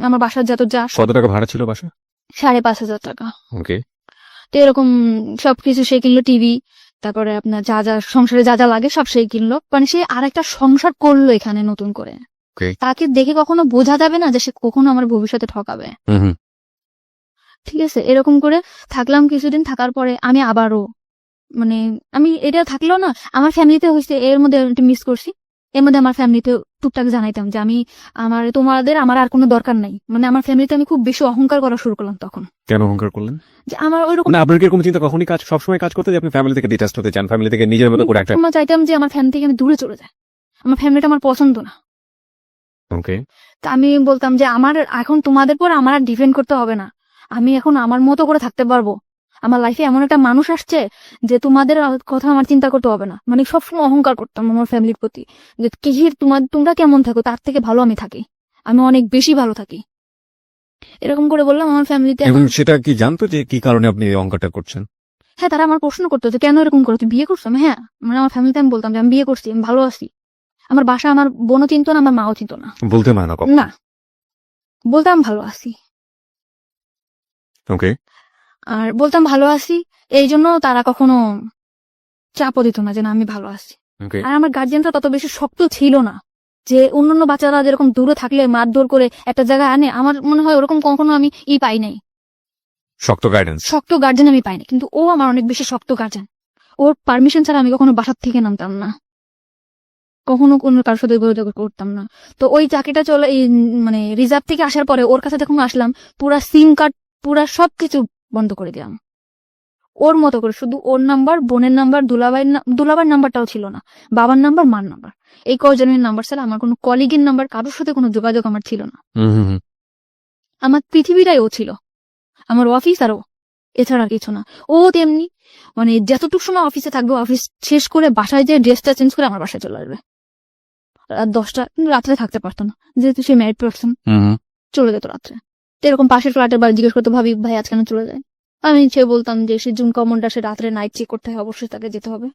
আমার বাসার যত যা কত টাকা ভাড়া ছিল বাসা? 5,500 টাকা। ওকে, তো এরকম সবকিছু সে কিনলো, টিভি, তারপরে আপনার যা যা সংসারে যা যা লাগে সব সে কিনলো। মানে সে আর একটা সংসার করলো এখানে নতুন করে। Okay. তাকে দেখে কখনো বোঝা যাবে না যে সে কখনো আমার ভবিষ্যতে ঠকাবে। ঠিক আছে, এরকম করে থাকলাম কিছুদিন। থাকার পরে আমি আবারও, মানে আমি এটা থাকলেও না, আমার ফ্যামিলিতে হয়েছে এর মধ্যে মিস করছি। এর মধ্যে আমার ফ্যামিলিতে টুকটাক জানাইতাম যে আমি তোমাদের আমার আর কোনো দরকার নাই। মানে আমার ফ্যামিলিতে আমি খুব বেশি অহংকার করা শুরু করলাম তখন। কেন অহংকার করলেন? যে আমার ওইরকম, না, আপনার কি এরকম চিন্তা কখনই সবসময় কাজ করতে যে আপনি ফ্যামিলি থেকে ডিটাচড হতে চান, ফ্যামিলি থেকে নিজের মতো করে একটা? আমি চাইতাম যে আমার ফ্যামিলি থেকে আমি দূরে চলে যাই, আমার ফ্যামিলিটা আমার পছন্দ না। ওকে, তা আমি বলতাম যে আমার এখন তোমাদের পর আমার আর ডিপেন্ড করতে হবে না, আমি এখন আমার মতো করে থাকতে পারবো। আমার লাইফে এমন একটা মানুষ আসছে যে তোমাদের কথা আমার চিন্তা করতে হবে না। মানে সবসময় অহংকার করতাম আমার ফ্যামিলির প্রতি, যে তোমরা কেমন থাকো তার থেকে ভালো আমি থাকি, আমি অনেক বেশি ভালো থাকি। এরকম করে বললাম আমার ফ্যামিলিতে। এবং সেটা কি জানতো যে কি কারণে আপনি এই অহংকারটা করছেন? হ্যাঁ, তারা আমার প্রশ্ন করতো যে কেন এরকম করো, তুই বিয়ে করছো? হ্যাঁ, মানে আমার ফ্যামিলিতে আমি বলতাম যে আমি বিয়ে করছি, আমি ভালো আছি। আমার বাসা আমার বোনও চিনতো না, আমার মাও চিনতো না। বলতে মানে না, বলতাম ভালো আছি। ওকে, আর বলতাম ভালো আছি, এই জন্য তারা কখনো চাপও দিত না যে না আমি ভালো আছি। ওকে, আর আমার গার্জিয়ানটা তত বেশি শক্ত ছিল না যে অন্যান্য বাচ্চারা যেরকম দূরে থাকলে মারধর করে একটা জায়গায় আনে, আমার মনে হয় ওরকম কখনো আমি পাই নাই, শক্ত গাইডেন্স। শক্ত গার্জেন আমি পাইনি। কিন্তু ও আমার অনেক বেশি শক্ত গার্জেন। ওর পারমিশন ছাড়া আমি কখনো বাসার থেকে নামতাম না, কখনো কোনো কারোর সাথে যোগাযোগ করতাম না। তো ওই চাকরিটা চলে, এই মানে রিজার্ভ থেকে আসার পরে ওর কাছে যখন আসলাম, পুরা সিম কার্ড পুরা সবকিছু বন্ধ করে দিলাম ওর মতো করে। শুধু ওর নাম্বার, বোনের নাম্বার, দুলাভাইয়ের নাম্বারটাও ছিল না, বাবার নাম্বার, মার নাম্বার, এই কজনের নাম্বার ছাড়া আমার কোনো কলিগের নাম্বার, কারোর সাথে কোনো যোগাযোগ আমার ছিল না। আমার পৃথিবীটাই ও ছিল, আমার অফিস আর ও, এছাড়া কিছু না। ও তেমনি, মানে যতটুকু সময় অফিসে থাকবে, অফিস শেষ করে বাসায় যে ড্রেসটা চেঞ্জ করে আমার বাসায় চলে আসবে। রাত 10টা, রাত্রে থাকতে পারতো না, যেহেতু সে ম্যারিড পার্সন, চলে যেত রাত্রে। তো এরকম পাশের ফ্ল্যাটের বাড়ি জিজ্ঞেস করতো, ভাবি ভাই আজ কেন চলে যায়? আমি সে বলতাম যে সে জুন কমনটা, সে রাত্রে নাইট চেক করতে হয়, অবশ্যই তাকে যেতে হবে।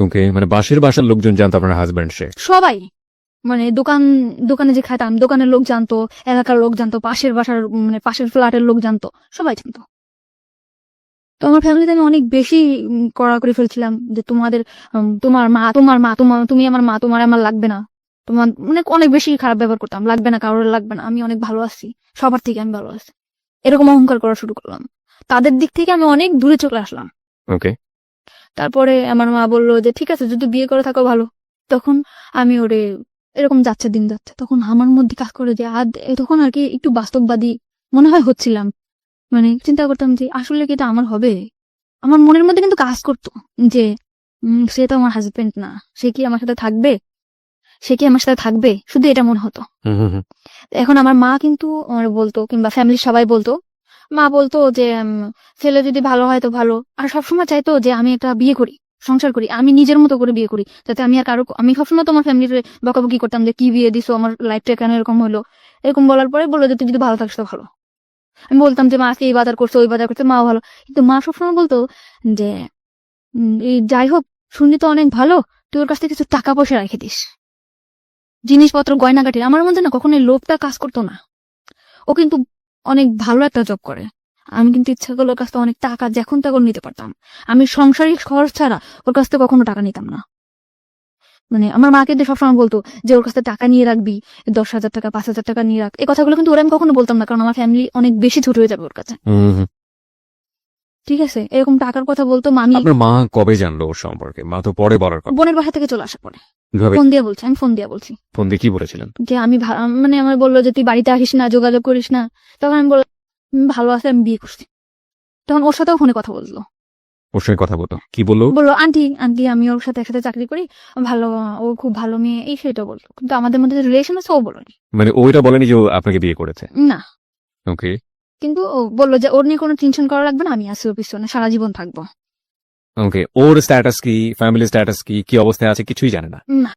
ওকে, মানে বাসার লোকজন জানতো আপনার হাজবেন্ড সে? সবাই, মানে দোকানে যে খাইতাম, দোকানের লোক জানতো, এলাকার লোক জানতো, পাশের বাসার মানে পাশের ফ্ল্যাটের লোক জানতো, সবাই জানতো। তো আমার ফ্যামিলিতে আমি অনেক বেশি কড়া করে ফেলছিলাম যে তোমার মা, তুমি আমার মা, তোমার আমার লাগবে না, তোমার মানে অনেক বেশি খারাপ ব্যবহার করতাম, লাগবে না, কারোর লাগবে না, আমি অনেক ভালো আছি, সবার থেকে আমি ভালো আছি, এরকম অহংকার করা শুরু করলাম। তাদের দিক থেকে আমি অনেক দূরে চলে আসলাম। ওকে, তারপরে আমার মা বললো যে ঠিক আছে, যদি বিয়ে করে থাকো ভালো। তখন আমি ওরে, এরকম যাচ্ছে দিন যাচ্ছে, তখন আমার মধ্যে কাজ করে যে তখন আর কি একটু বাস্তববাদী মনে হয় হচ্ছিলাম। মানে চিন্তা করতাম যে আসলে কি এটা আমার হবে। আমার মনের মধ্যে কিন্তু কাজ করতো যে সে তো আমার হাজবেন্ড না, সে কি আমার সাথে থাকবে, শুধু এটা মনে হতো। এখন আমার মা কিন্তু আমার বলতো, কিংবা ফ্যামিলির সবাই বলতো, মা বলতো যে ছেলে যদি ভালো হয় তো ভালো। আর সবসময় চাইতো যে আমি একটা বিয়ে করি, সংসার করি, আমি নিজের মতো করে বিয়ে করি, যাতে আমি সবসময় তোমার ফ্যামিলির বকাবকি করতাম যে কি বিয়ে দিছো, আমার লাইফটা কেন এরকম হলো। এরকম বলার পরে বললো যে তুই যদি ভালো থাকিস তো ভালো। আমি বলতাম যে মা আজকে এই বাজার করছে, ওই বাজার করছে, মাও ভালো। কিন্তু মা সবসময় বলতো যে যাই হোক, শুনি তো অনেক ভালো, তুই ওর কাছ থেকে কিছু টাকা পয়সা রেখে দিস, জিনিসপত্র, গয়নাগাটির। আমার মধ্যে না কখনো লোভটা কাজ করতো না। ও কিন্তু অনেক ভালো একটা জব করে, আমি কিন্তু ইচ্ছা করলে ওর কাছ থেকে অনেক টাকা যখন তখন নিতে পারতাম। আমি সাংসারিক খরচ ছাড়া ওর কাছ থেকে কখনো টাকা নিতাম না। মানে আমার মাকে সবসময় বলতো যে ওর কাছ থেকে টাকা নিয়ে রাখবি, 10,000 টাকা, 5,000 টাকা নিয়ে রাখ। এই কথাগুলো কিন্তু ওরা আমি কখনো বলতাম না, কারণ আমার ফ্যামিলি অনেক বেশি ছোট হয়ে যাবে ওর কাছে। ঠিক আছে, এরকম টাকার কথা বলতো। আপনার মা কবে জানলো ওর সম্পর্কে? মা তো পরে বলার কথা। বোনের বাসা থেকে চলে আসার পরে কিভাবে? ফোন দিয়ে বলছি, আমি ফোন দিয়ে বলছি। ফোন দিয়ে কি বলেছিলেন? যে আমি মানে আমার বললো যে তুই বাড়িতে আসিস না, যোগাযোগ করিস না। তখন আমি বললাম ভালো আছে, আমি বিয়ে করছি। তখন ওর সাথেও ফোনে কথা বললো, ওর সঙ্গে কথা বলো, কি বললো? বললো আন্টি আন্টি আমি ওর সাথে একসাথে চাকরি করি, ভালো, ও খুব ভালো মেয়ে, এই সেটা বললো। কিন্তু আমাদের মধ্যে রিলেশন আছে ও বলোনি। মানে ওইটা বলেনি যে ও আপনাকে বিয়ে করেছে? না, ওকে। কিন্তু ও বললো যে ওর নিয়ে কোনো টেনশন করা লাগবে না, আমি আছি ওর পিছনে, সারা জীবন থাকবো। ওকে, ওর স্ট্যাটাস কি, ফ্যামিলি স্ট্যাটাস কি, কি অবস্থায় আছে কিছুই জানে না? না।